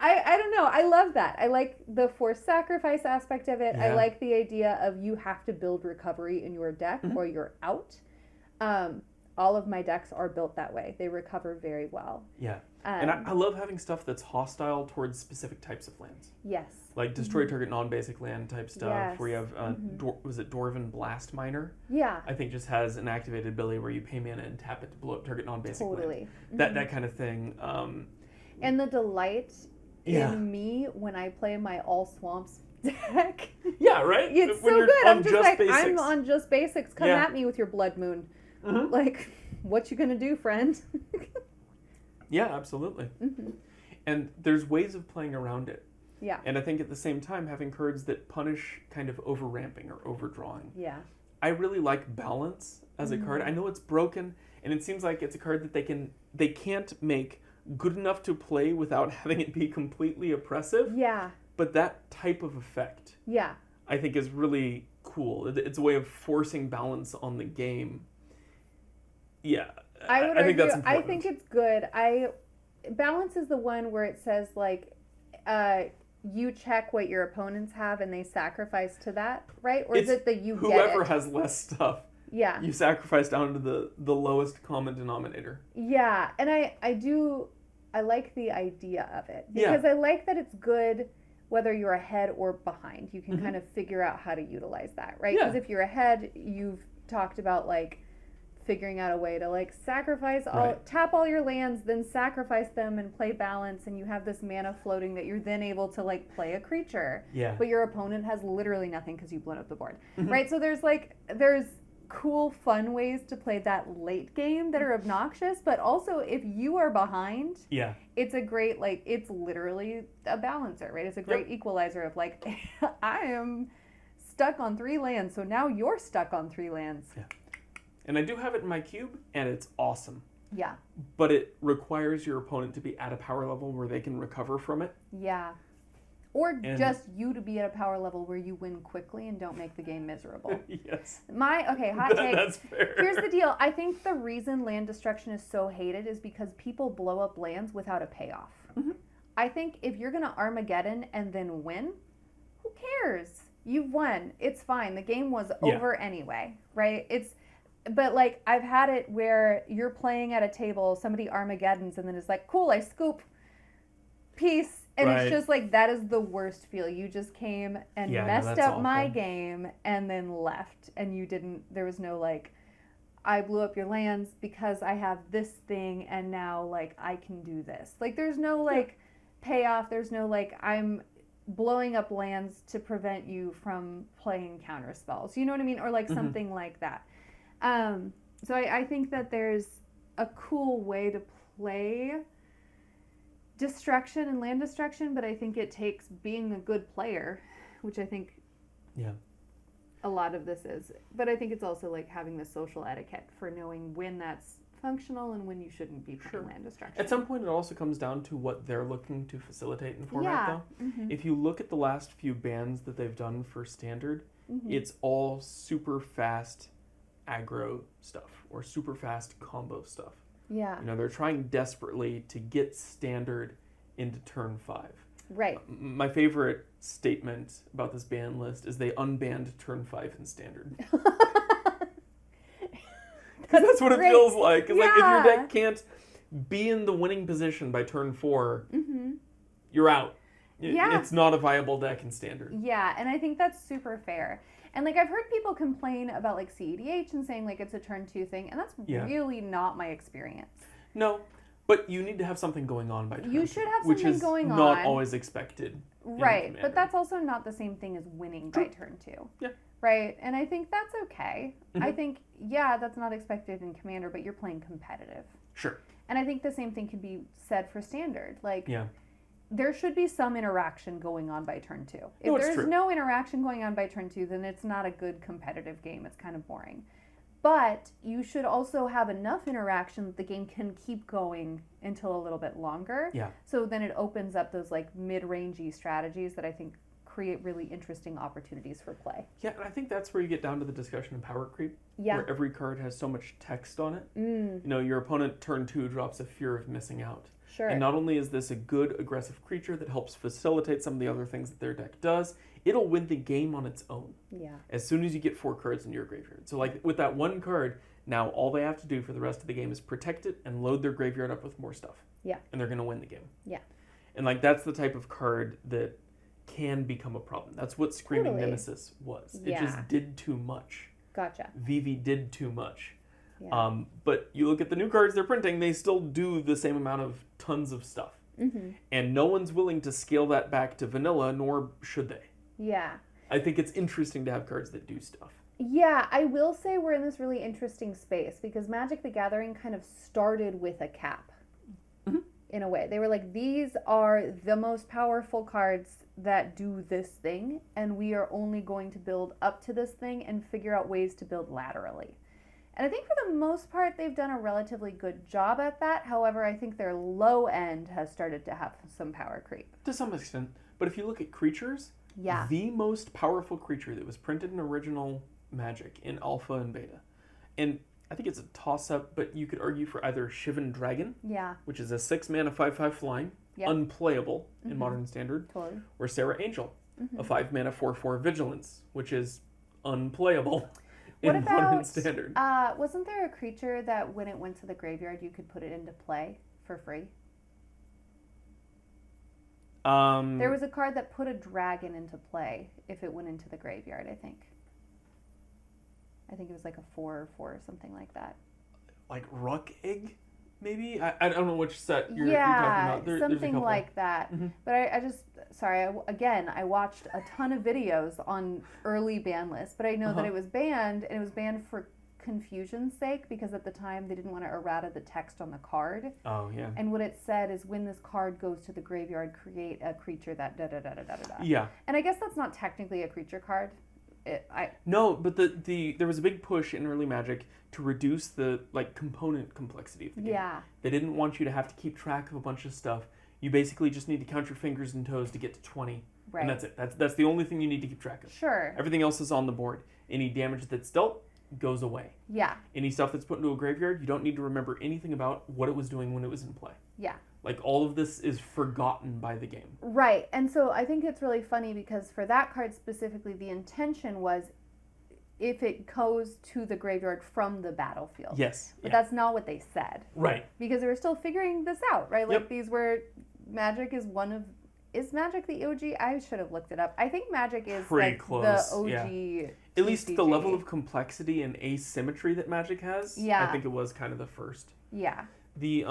I don't know. I love that. I like the forced sacrifice aspect of it. I Yeah. like the idea of you have to build recovery in your deck or you're out. All of my decks are built that way. They recover very well. Yeah. And I love having stuff that's hostile towards specific types of lands. Yes. Like destroy target non-basic land type stuff, Yes. where you have, was it Dwarven Blast Miner? Yeah. I think just has an activated ability where you pay mana and tap it to blow up target non-basic Totally. land. That kind of thing. And the delight Yeah. in me when I play my all swamps deck. Yeah, right? It's When so you're good. on I'm just just like, basics. I'm on just basics. Come Yeah. at me with your blood moon. Like, what you gonna do, friend? Yeah, absolutely. And there's ways of playing around it. Yeah. And I think at the same time, having cards that punish kind of over-ramping or overdrawing. Yeah. I really like Balance as a card. I know it's broken, and it seems like it's a card that they can't make good enough to play without having it be completely oppressive. Yeah. But that type of effect, Yeah. I think, is really cool. It's a way of forcing balance on the game. Yeah, I would I argue, think that's I important. think it's good. Balance is the one where it says, like, you check what your opponents have and they sacrifice to that, right? Or is It's it that you whoever get it? has less stuff, Yeah. you sacrifice down to the lowest common denominator. Yeah, and I like the idea of it Yeah. because I like that it's good whether you're ahead or behind. You can kind of figure out how to utilize that, right? Yeah. Because if you're ahead, you've talked about like figuring out a way to like sacrifice tap all your lands, then sacrifice them and play balance, and you have this mana floating that you're then able to like play a creature. Yeah. But your opponent has literally nothing because you've blown up the board, right? So there's cool, fun ways to play that late game that are obnoxious, but also if you are behind, Yeah. it's a great, like, it's literally a balancer, right? It's a great equalizer of like, I am stuck on 3 lands, so now you're stuck on 3 lands. Yeah. And I do have it in my cube, and it's awesome. Yeah. but it requires your opponent to be at a power level where they can recover from it. Yeah. Or And- just you to be at a power level where you win quickly and don't make the game miserable. Yes. Hot take. That's fair. Here's the deal. I think the reason land destruction is so hated is because people blow up lands without a payoff. Mhm. I think if you're going to Armageddon and then win, who cares? You've won. It's fine. The game was over anyway, right? But like I've had it where you're playing at a table, somebody Armageddons and then it's like, cool, I scoop. Peace. And it's just like, that is the worst feel. You just came and messed up my game and then left. And you didn't, there was no like, I blew up your lands because I have this thing and now like I can do this. Like there's no like payoff. There's no like, I'm blowing up lands to prevent you from playing counter spells. You know what I mean? Or like something like that. So I think that there's a cool way to play destruction and land destruction, but I think it takes being a good player, which I think a lot of this is. But I think it's also like having the social etiquette for knowing when that's functional and when you shouldn't be playing land destruction. At some point, it also comes down to what they're looking to facilitate in format, though. Mm-hmm. If you look at the last few bans that they've done for Standard, it's all super fast aggro stuff or super fast combo stuff. Yeah. You know, they're trying desperately to get Standard into turn 5. Right. My favorite statement about this ban list is they unbanned turn 5 in Standard. That's what it feels like. It's like if your deck can't be in the winning position by turn 4, you're out. It's not a viable deck in Standard. Yeah, and I think that's super fair. And like I've heard people complain about like CEDH and saying like it's a turn 2 thing, and that's really not my experience. No, but you need to have something going on by turn 2. You should have which something is going on. not always expected. Right, but that's also not the same thing as winning by turn 2. Yeah. Right, and I think that's okay. I think, that's not expected in Commander, but you're playing competitive. Sure. And I think the same thing could be said for Standard. Like, Yeah. there should be some interaction going on by turn 2. If No, it's there's true. no interaction going on by turn 2, then it's not a good competitive game. It's kind of boring. But you should also have enough interaction that the game can keep going until a little bit longer. Yeah. So then it opens up those like mid-rangey strategies that I think create really interesting opportunities for play. Yeah, and I think that's where you get down to the discussion of power creep. Yeah. Where every card has so much text on it. Mm, You know, your opponent turn 2 drops a fear of missing out. sure. And not only is this a good aggressive creature that helps facilitate some of the other things that their deck does, it'll win the game on its own Yeah. as soon as you get 4 cards in your graveyard. So like with that one card, now all they have to do for the rest of the game is protect it and load their graveyard up with more stuff. Yeah. And they're going to win the game. Yeah. And like that's the type of card that can become a problem. That's what Screaming Totally. Nemesis was. It Yeah. just did too much. Gotcha. VV did too much. Yeah. But you look at the new cards they're printing, they still do the same amount of tons of stuff. Mm-hmm. And no one's willing to scale that back to vanilla, nor should they. Yeah. I think it's interesting to have cards that do stuff. Yeah, I will say we're in this really interesting space because Magic the Gathering kind of started with a cap. In a way. They were like, these are the most powerful cards that do this thing, and we are only going to build up to this thing and figure out ways to build laterally. And I think for the most part, they've done a relatively good job at that. However, I think their low end has started to have some power creep. To some extent. But if you look at creatures, Yeah. the most powerful creature that was printed in original Magic in Alpha and Beta, and I think it's a toss-up, but you could argue for either Shivan Dragon, Yeah. which is a 6-mana 5/5 flying, Yep. unplayable in Modern Standard, Totally. or Sarah Angel, a 5-mana 4/4 Vigilance, which is unplayable What in Modern about, Standard. wasn't there a creature that when it went to the graveyard, you could put it into play for free? There was a card that put a dragon into play if it went into the graveyard, I think. I think it was like a 4/4 or something like that. like Ruck Egg, maybe? I don't know which set you're talking Yeah, about. There's a something couple. like that. Mhm. But I just, sorry, I watched a ton of videos on early ban lists, but I know that it was banned, and it was banned for confusion's sake, because at the time they didn't want to errata the text on the card. Oh, yeah. And what it said is, when this card goes to the graveyard, create a creature that da-da-da-da-da-da. Yeah. And I guess that's not technically a creature card. No, but there was a big push in early Magic to reduce the component complexity of the game. Yeah. They didn't want you to have to keep track of a bunch of stuff. You basically just need to count your fingers and toes to get to 20. Right. And that's it. That's the only thing you need to keep track of. Sure. Everything else is on the board. Any damage that's dealt goes away. Yeah. Any stuff that's put into a graveyard, you don't need to remember anything about what it was doing when it was in play. Yeah. All of this is forgotten by the game. Right. And so I think it's really funny because for that card specifically, the intention was if it goes to the graveyard from the battlefield. Yes. But that's not what they said. Right. Because they were still figuring this out, right? Yep. These were, Magic is one of, is Magic the OG? I should have looked it up. I think Magic is pretty close. The OG. Yeah. At least the level of complexity and asymmetry that Magic has. Yeah. I think it was kind of the first. Yeah. The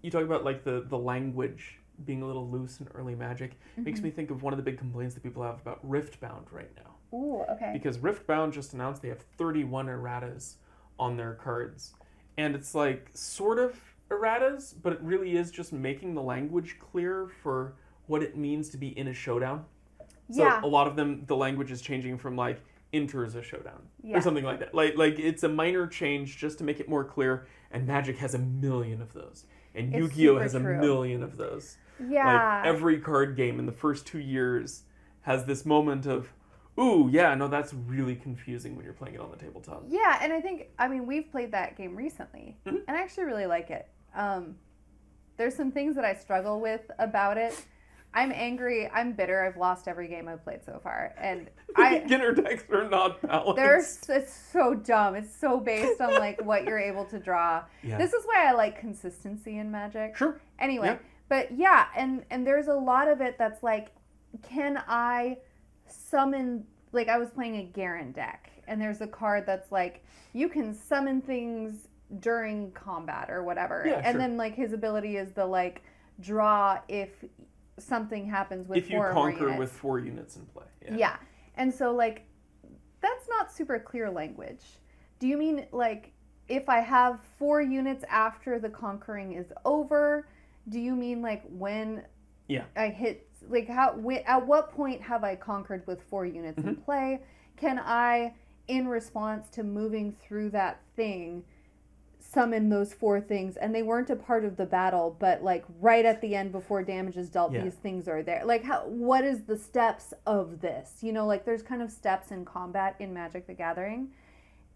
you talk about the language being a little loose in early Magic. Makes me think of one of the big complaints that people have about Riftbound right now. Ooh, okay. Because Riftbound just announced they have 31 erratas on their cards. And it's sort of erratas, but it really is just making the language clear for what it means to be in a showdown. So Yeah. a lot of them, the language is changing from enters a showdown Yeah. or something like that. Like it's a minor change just to make it more clear. And Magic has a million of those. And It's Yu-Gi-Oh super has a true. million of those. Yeah. Every card game in the first 2 years has this moment of, ooh, yeah, no, that's really confusing when you're playing it on the tabletop. Yeah, and I mean, we've played that game recently, Mhm. and I actually really like it. There's some things that I struggle with about it. I'm angry. I'm bitter. I've lost every game I've played so far, and Beginner decks are not balanced. it's so dumb. It's so based on what you're able to draw. Yeah. This is why I like consistency in Magic. Sure. Anyway, Yeah. but yeah, and there's a lot of it that's can I summon, I was playing a Garen deck, and there's a card that's you can summon things during combat or whatever. Yeah, and sure. then his ability is the draw if something happens with If you 4 or more conquer units. with 4 units in play. Yeah. And so that's not super clear language. Do you mean if I have 4 units after the conquering is over? Do you mean when Yeah. I hit at what point have I conquered with 4 units in play? Can I, in response to moving through that thing, summon those 4 things, and they weren't a part of the battle, but right at the end before damage is dealt, Yeah. these things are there. What is the steps of this? There's kind of steps in combat in Magic the Gathering,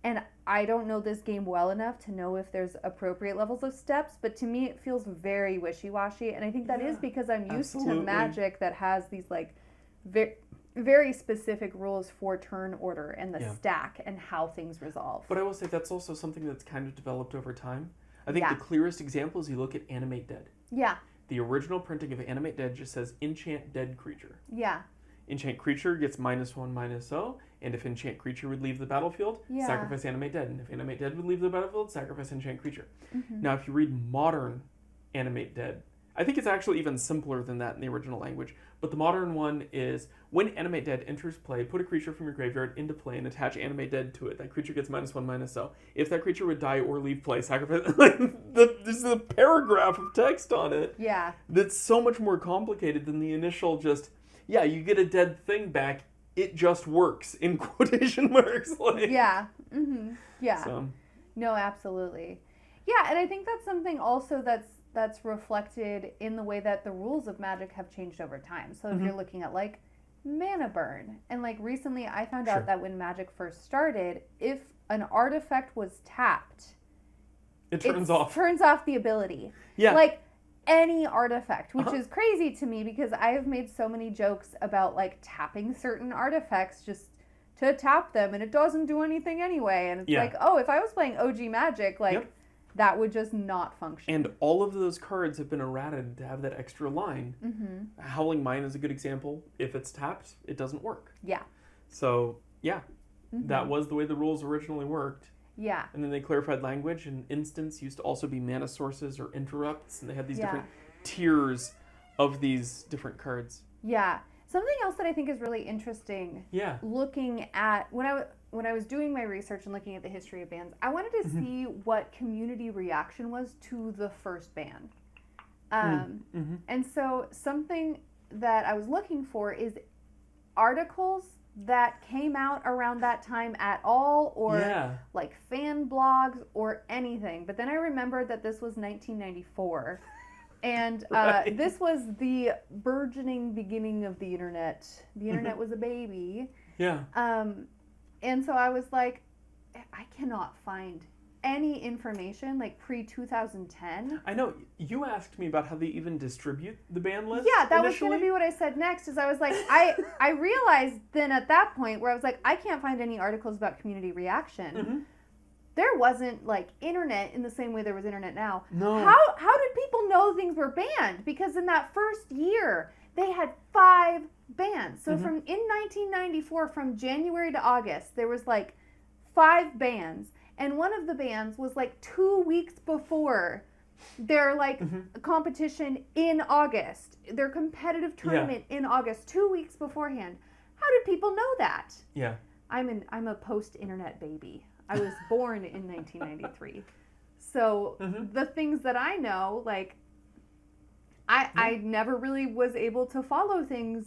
and I don't know this game well enough to know if there's appropriate levels of steps, but to me it feels very wishy-washy, and I think that is because I'm used absolutely. to Magic that has these very, very specific rules for turn order and the Yeah. stack and how things resolve. But I will say that's also something that's kind of developed over time. I think Yeah. the clearest example is you look at Animate Dead. Yeah, The original printing of Animate Dead just says enchant dead creature. yeah, Enchant creature gets -1/-0, and if enchant creature would leave the battlefield, Yeah. sacrifice Animate Dead. And if Animate Dead would leave the battlefield, sacrifice enchant creature. Mm-hmm. Now, if you read modern Animate Dead, I think it's actually even simpler than that in the original language. But the modern one is when Animate Dead enters play, put a creature from your graveyard into play and attach Animate Dead to it. That creature gets -1/-0. If that creature would die or leave play, sacrifice. There's a paragraph of text on it yeah, that's so much more complicated than the initial just, yeah, you get a dead thing back. It just works, in quotation marks. yeah, mm-hmm. Yeah. So, No, absolutely. Yeah, and I think that's something also that's reflected in the way that the rules of Magic have changed over time. So if you're looking at mana burn, and recently I found Sure. out that when Magic first started, if an artifact was tapped, it turns off. turns off the ability. Yeah. Any artifact, which is crazy to me because I have made so many jokes about tapping certain artifacts just to tap them, and it doesn't do anything anyway. And it's Yeah. if I was playing OG Magic, Yep. that would just not function. And all of those cards have been errated to have that extra line. Mm-hmm. Howling Mine is a good example. If it's tapped, it doesn't work. Yeah. So, yeah, Mm-hmm. that was the way the rules originally worked. Yeah. And then they clarified language, and instants used to also be mana sources or interrupts, and they had these Yeah. different tiers of these different cards. Yeah. Something else that I think is really interesting, Yeah. looking at when I was doing my research and looking at the history of bans, I wanted to see what community reaction was to the first ban. Mm-hmm. And so something that I was looking for is articles that came out around that time at all, or Yeah. like fan blogs or anything. But then I remembered that this was 1994. And Right. this was the burgeoning beginning of the internet. The internet was a baby. Yeah. And so I was like, I cannot find any information like pre-2010. I know. You asked me about how they even distribute the ban list. Yeah, that was initially. going to be what I said next. Is I was like, I realized then at that point where I was like, I can't find any articles about community reaction. Mm-hmm. There wasn't like internet in the same way there was internet now. No. How did people know things were banned? Because in that first year, they had 5 bans. So from in 1994, from January to August, there was like 5 bans. And one of the bans was like 2 weeks before their like competition in August, their competitive tournament in August, 2 weeks beforehand. How did people know that? Yeah. I'm a post-internet baby. I was born in 1993. So the things that I know, like, I never really was able to follow things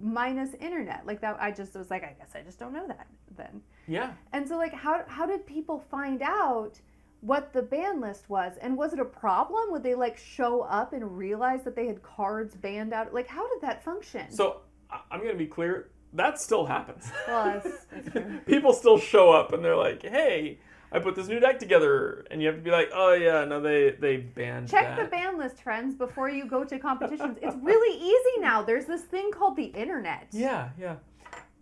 minus internet. Like that, I just was like, I guess I just don't know that then. Yeah. And so, like, how did people find out what the ban list was? And was it a problem? Would they, like, show up and realize that they had cards banned out? Like, how did that function? So I'm going to be clear. That still happens. Well, that's true. People still show up and they're like, hey, I put this new deck together. And you have to be like, oh, yeah, no, they banned Check that. the ban list, friends, before you go to competitions. It's really easy now. There's this thing called the internet. Yeah, yeah.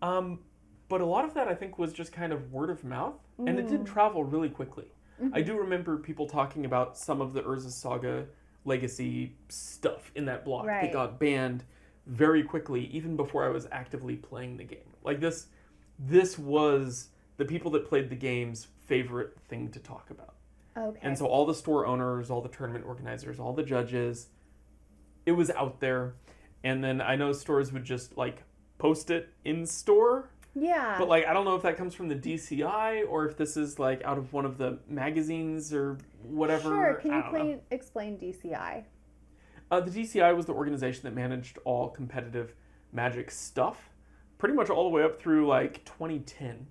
But a lot of that, I think, was just kind of word of mouth. And it did travel really quickly. I do remember people talking about some of the Urza Saga legacy stuff in that block Right. that got banned very quickly, even before I was actively playing the game. Like this was the people that played the game's favorite thing to talk about. Okay. And so all the store owners, all the tournament organizers, all the judges, it was out there. And then I know stores would just like post it in store. Yeah. But like I don't know if that comes from the DCI or if this is like out of one of the magazines or whatever. Sure. Can I don't know. explain DCI? The DCI was the organization that managed all competitive Magic stuff, pretty much all the way up through like 2010.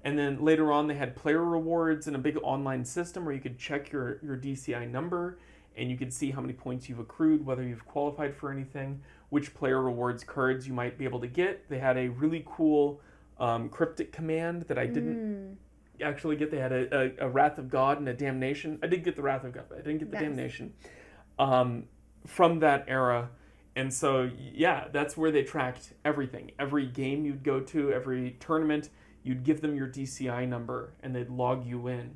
And then later on, they had player rewards and a big online system where you could check your DCI number and you could see how many points you've accrued, whether you've qualified for anything, which player rewards cards you might be able to get. They had a really cool cryptic command that I didn't actually get. They had a Wrath of God and a Damnation. I did get the Wrath of God, but I didn't get the Damnation. From that era. And so, yeah, that's where they tracked everything. Every game you'd go to, every tournament, you'd give them your DCI number and they'd log you in.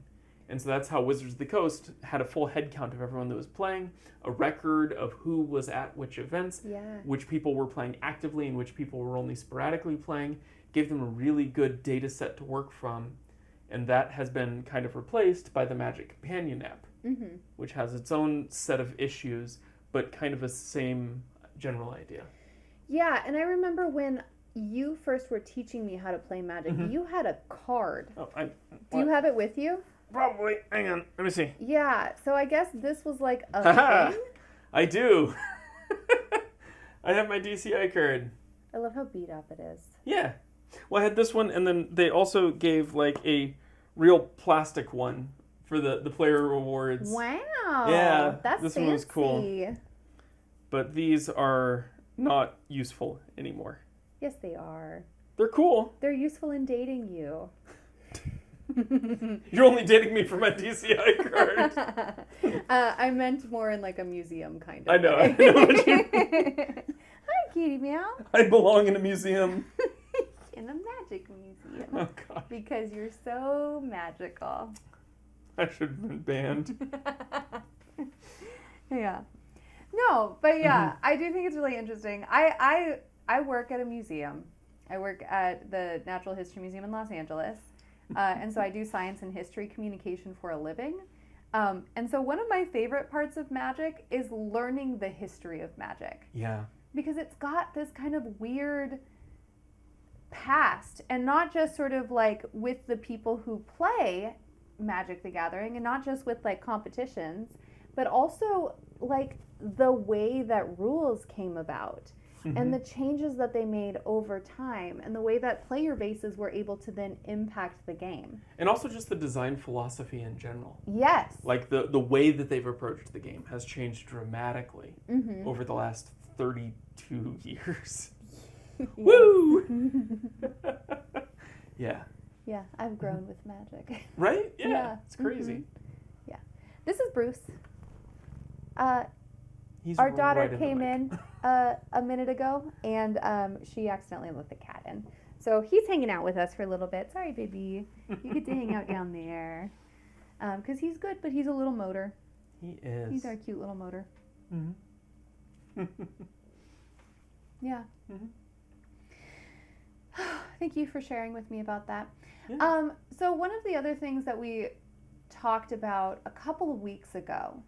And so that's how Wizards of the Coast had a full head count of everyone that was playing, a record of who was at which events, which people were playing actively and which people were only sporadically playing, gave them a really good data set to work from. And that has been kind of replaced by the Magic Companion app, which has its own set of issues, but kind of a same general idea. Yeah, and I remember when you first were teaching me how to play Magic, you had a card. Oh, Do you have it with you? Probably. Hang on. Let me see. Yeah, so I guess this was like a thing. I do. I have my DCI card. I love how beat up it is. Yeah. Well, I had this one, and then they also gave like a real plastic one for the player rewards. Wow. Yeah, That's this fancy. one was cool. But these are not useful anymore. Yes, they are. They're cool. They're useful in dating you. You're only dating me for my DCI card. I meant more in like a museum kind of I know. way. I know what you mean. Hi, Kitty Meow. I belong in a museum. In a magic museum. Oh, God. Because you're so magical. I should have been banned. Yeah. No, but yeah, I do think it's really interesting. I work at a museum. I work at the Natural History Museum in Los Angeles. And so I do science and history communication for a living. And so one of my favorite parts of magic is learning the history of magic. Yeah. Because it's got this kind of weird past, and not just sort of like with the people who play Magic the Gathering, and not just with like competitions, but also like the way that rules came about. and the changes that they made over time, and the way that player bases were able to then impact the game. And also just the design philosophy in general. Yes. Like the way that they've approached the game has changed dramatically over the last 32 years. Woo! Yeah. Yeah, I've grown with Magic. Right? Yeah. Yeah. It's crazy. Yeah. This is Bruce. He's Our daughter right came in a minute ago, and she accidentally let the cat in. So he's hanging out with us for a little bit. Sorry, baby. You get to hang out down there. Because he's good, but he's a little motor. He is. He's our cute little motor. Mm-hmm. Yeah. Mm-hmm. Thank you for sharing with me about that. Yeah. So one of the other things that we talked about a couple of weeks ago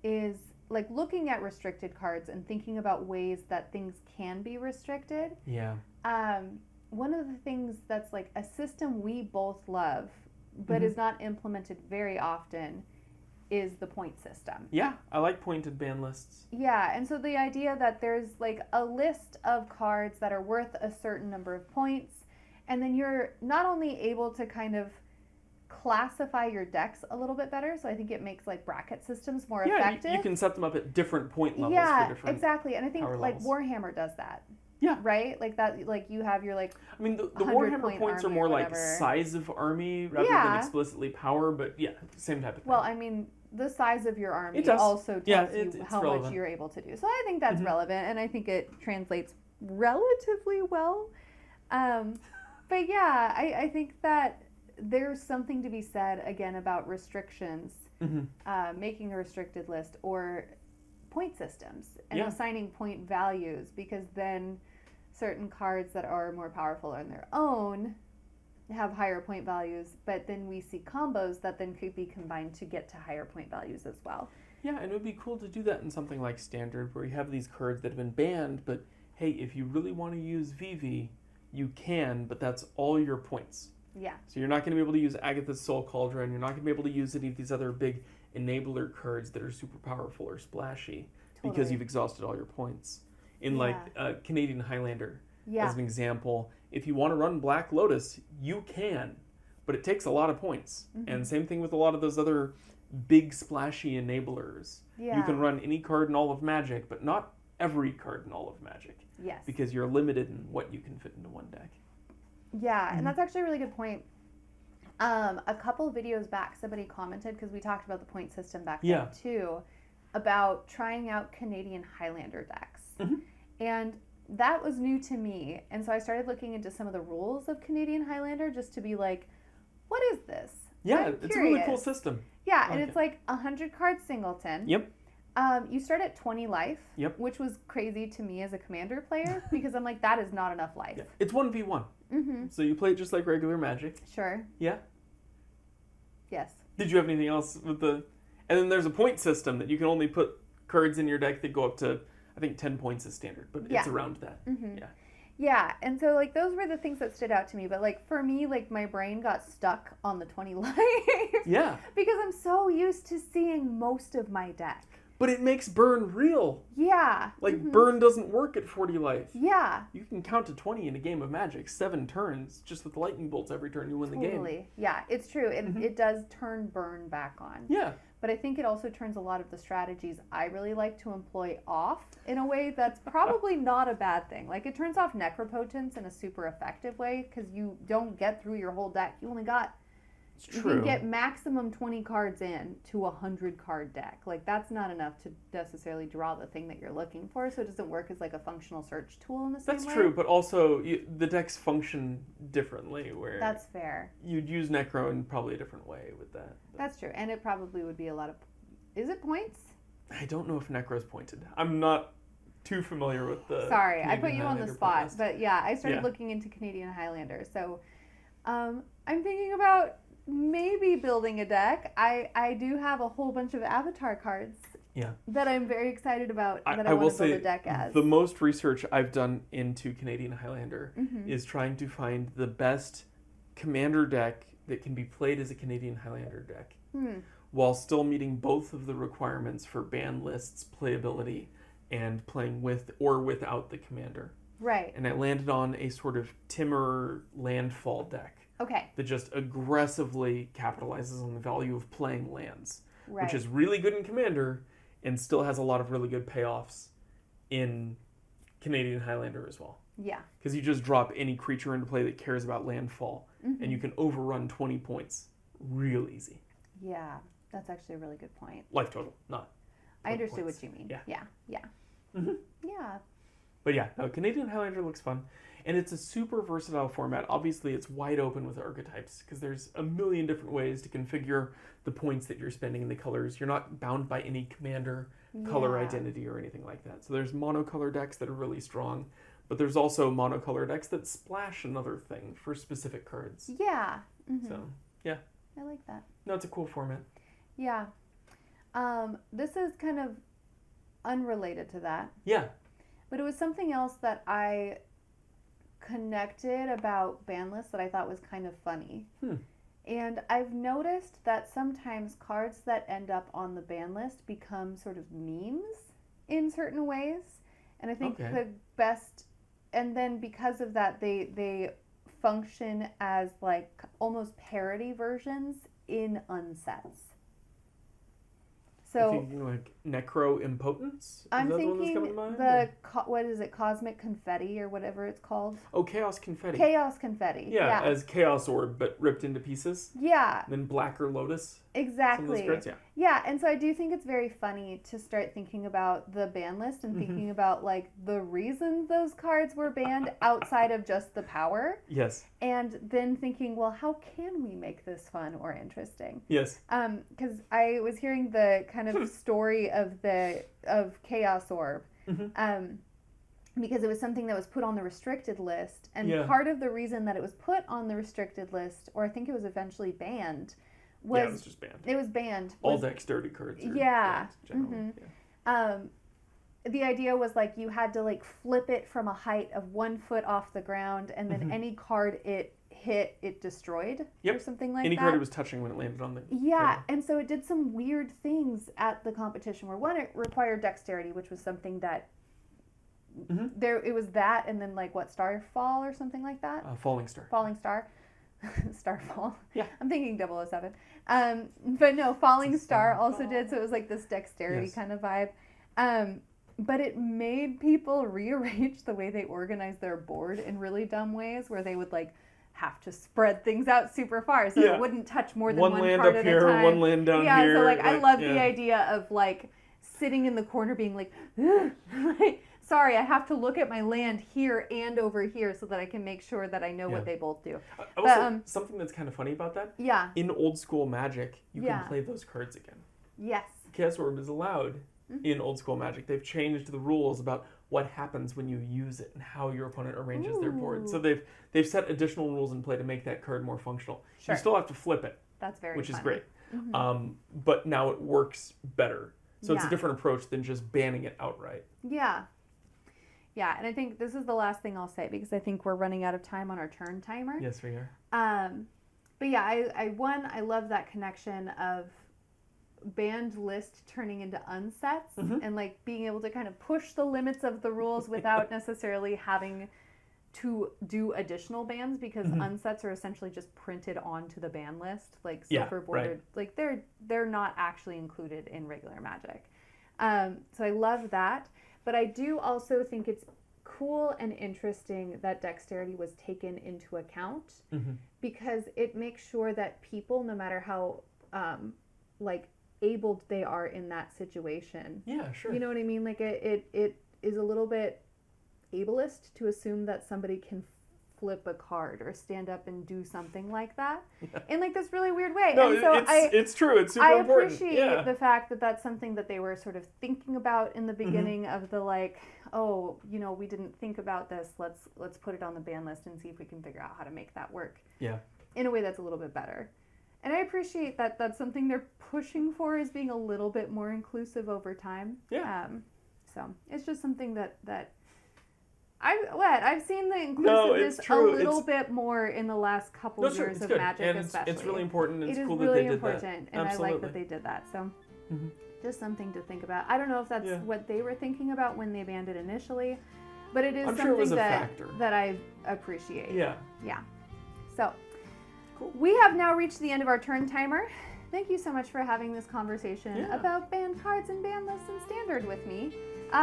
is like looking at restricted cards and thinking about ways that things can be restricted. Yeah. One of the things that's like a system we both love, but is not implemented very often, is the point system. Yeah, I like pointed ban lists. Yeah, and so the idea that there's like a list of cards that are worth a certain number of points, and then you're not only able to kind of classify your decks a little bit better, so I think it makes like bracket systems more effective. You can set them up at different point levels Yeah, for different exactly. And I think power like levels. Warhammer does that. Yeah. Right? Like that, like you have your like I mean, the 100 Warhammer point points are army more or like whatever. size of army rather Yeah. than explicitly power, but yeah, same type of thing. well, I mean, the size of your army It does. also tells Yeah, you it's how much relevant. you're able to do. So I think that's relevant, and I think it translates relatively well. But yeah, I think that there's something to be said again about restrictions, making a restricted list or point systems and Yeah. assigning point values, because then certain cards that are more powerful on their own have higher point values, but then we see combos that then could be combined to get to higher point values as well. Yeah, and it would be cool to do that in something like Standard, where you have these cards that have been banned, but hey, if you really want to use VV, you can, but that's all your points. Yeah. So you're not going to be able to use Agatha's Soul Cauldron, you're not going to be able to use any of these other big enabler cards that are super powerful or splashy, because Totally. you've exhausted all your points. In like Canadian Highlander, Yeah. as an example, if you want to run Black Lotus, you can, but it takes a lot of points. And same thing with a lot of those other big splashy enablers. Yeah. You can run any card in all of Magic, but not every card in all of Magic, Yes. because you're limited in what you can fit into one deck. Yeah, and that's actually a really good point. A couple of videos back, somebody commented, because we talked about the point system back Yeah. then too, about trying out Canadian Highlander decks. And that was new to me. And so I started looking into some of the rules of Canadian Highlander just to be like, what is this? Yeah, I'm it's a really cool curious. system. Yeah, I and like it's like 100 card singleton. Yep. You start at 20 life, Yep. which was crazy to me as a commander player, because I'm like, that is not enough life. Yeah. It's 1v1. So you play it just like regular Magic. Sure. Yeah. Yes. Did you have anything else with the... And then there's a point system that you can only put cards in your deck that go up to, I think, 10 points is standard, but Yeah. it's around that. Yeah. Yeah, and so like those were the things that stood out to me, but like for me, like my brain got stuck on the 20 life. Yeah. Because I'm so used to seeing most of my deck. But it makes burn real. Yeah. Like, burn doesn't work at 40 life. Yeah. You can count to 20 in a game of Magic, 7 turns, just with lightning bolts every turn you win the game. Totally. Yeah, it's true. It does turn burn back on. Yeah. But I think it also turns a lot of the strategies I really like to employ off in a way that's probably not a bad thing. Like, it turns off Necropotence in a super effective way, because you don't get through your whole deck. You only got... It's You true. can get maximum 20 cards in to a 100 card deck. Like, that's not enough to necessarily draw the thing that you're looking for, so it doesn't work as like a functional search tool in the same way. That's true, but also the decks function differently, where That's fair. you'd use Necro in probably a different way with that. But That's true. And it probably would be a lot of... Is it points? I don't know if Necro's pointed. I'm not too familiar with the... Sorry, I Canadian put you on the Highlander spot. playlist. But yeah, I started Yeah. looking into Canadian Highlander. So I'm thinking about maybe building a deck. I do have a whole bunch of avatar cards Yeah. that I'm very excited about that I I will want to build say a deck as. the most research I've done into Canadian Highlander Mm-hmm. is trying to find the best commander deck that can be played as a Canadian Highlander deck, while still meeting both of the requirements for ban lists, playability, and playing with or without the commander. Right. And I landed on a sort of Timur landfall deck Okay. that just aggressively capitalizes on the value of playing lands, Right. which is really good in Commander and still has a lot of really good payoffs in Canadian Highlander as well. Yeah. Because you just drop any creature into play that cares about landfall, Mm-hmm. and you can overrun 20 points real easy. Yeah. That's actually a really good point. Life total, not I understood points. what you mean. Yeah. Yeah. Yeah. Mm-hmm. Yeah. But yeah, no, Canadian Highlander looks fun. And it's a super versatile format. Obviously, it's wide open with archetypes because there's a million different ways to configure the points that you're spending in the colors. You're not bound by any commander color Yeah. identity or anything like that. So there's monocolor decks that are really strong, but there's also monocolor decks that splash another thing for specific cards. Yeah. Mm-hmm. So, yeah. I like that. No, it's a cool format. Yeah. This is kind of unrelated to that, Yeah. but it was something else that I connected about banlists that I thought was kind of funny. And I've noticed that sometimes cards that end up on the ban list become sort of memes in certain ways. And I think Okay. the best, and then because of that, they function as like almost parody versions in unsets. So Thinking like Necro Impotence? Is I'm that the one that's thinking coming to mind? the what is it, Cosmic Confetti or whatever it's called? Oh, Chaos Confetti. Chaos Confetti. Yeah, as Chaos Orb, but ripped into pieces. Yeah, Then Blacker Lotus. exactly. Some of those cards, yeah. Yeah, and so I do think it's very funny to start thinking about the ban list and thinking about like the reasons those cards were banned outside of just the power, Yes. and then thinking, well, how can we make this fun or interesting? Yes. Because I was hearing the kind of story of Chaos Orb, because it was something that was put on the restricted list, and Yeah. part of the reason that it was put on the restricted list, or I think it was eventually banned, Yeah, it was just banned. it was banned. All was- dexterity cards. Are Yeah. banned generally. The idea was like you had to like flip it from a height of 1 foot off the ground, and then any card it hit, it destroyed, Yep. or something like Any that. card it was touching when it landed on the Yeah, table. and so it did some weird things at the competition where one, it required dexterity, which was something that it was that, and then like what, Starfall or something like that? Falling Star. Falling Star. Starfall. Yeah. I'm thinking 007. But no, Falling Star also Starfall. did, so it was like this dexterity Yes. kind of vibe. But it made people rearrange the way they organize their board in really dumb ways, where they would like have to spread things out super far so Yeah. it wouldn't touch more than One one land card up at here, a time. one land down yeah, here. so like I love yeah. the idea of like sitting in the corner being like, like, sorry, I have to look at my land here and over here so that I can make sure that I know Yeah. what they both do. Also, something that's kind of funny about that, Yeah. in old school Magic, you Yeah. can play those cards again. Yes. Chaos Orb is allowed in old school Magic. They've changed the rules about what happens when you use it and how your opponent arranges their board. So they've set additional rules in play to make that card more functional. Sure. You still have to flip it, That's very which is funny. great. But now it works better. So it's a Yeah. different approach than just banning it outright. Yeah. Yeah, and I think this is the last thing I'll say because I think we're running out of time on our turn timer. Yes, we are. But yeah, I love that connection of banned list turning into unsets and like being able to kind of push the limits of the rules without necessarily having to do additional bans, because unsets are essentially just printed onto the ban list, like Yeah, silver bordered, like they're not actually included in regular Magic. So I love that, but I do also think it's cool and interesting that dexterity was taken into account, because it makes sure that people, no matter how like abled they are in that situation, Yeah, sure. you know what I mean? Like it is a little bit ableist to assume that somebody can flip a card or stand up and do something like that in like this really weird way. No, and so it's true. It's super I important. appreciate Yeah. the fact that that's something that they were sort of thinking about in the beginning of the like, oh, you know, we didn't think about this. Let's put it on the ban list and see if we can figure out how to make that work. Yeah. In a way that's a little bit better. And I appreciate that that's something they're pushing for, is being a little bit more inclusive over time. Yeah. So it's just something that I've seen the inclusiveness a true. little bit more in the last couple No, sure, years it's of good. Magic, and especially. it's really important. And It it's is cool really that they did important, that. and Absolutely. I like that they did that. So Mhm. Just something to think about. I don't know if that's what they were thinking about when they banned it initially, but it is I'm something sure it was a that factor. that I appreciate. Yeah. Yeah. So, Cool. we have now reached the end of our turn timer. Thank you so much for having this conversation about banned cards and ban lists and standard with me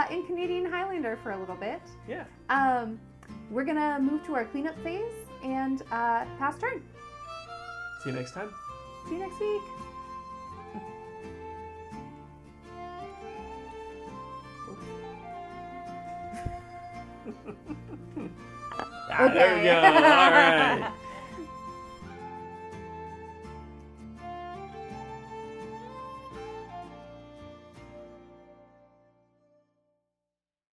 in Canadian Highlander for a little bit. Yeah. We're gonna move to our cleanup phase and pass turn. See you next time. See you next week. There we go. All right.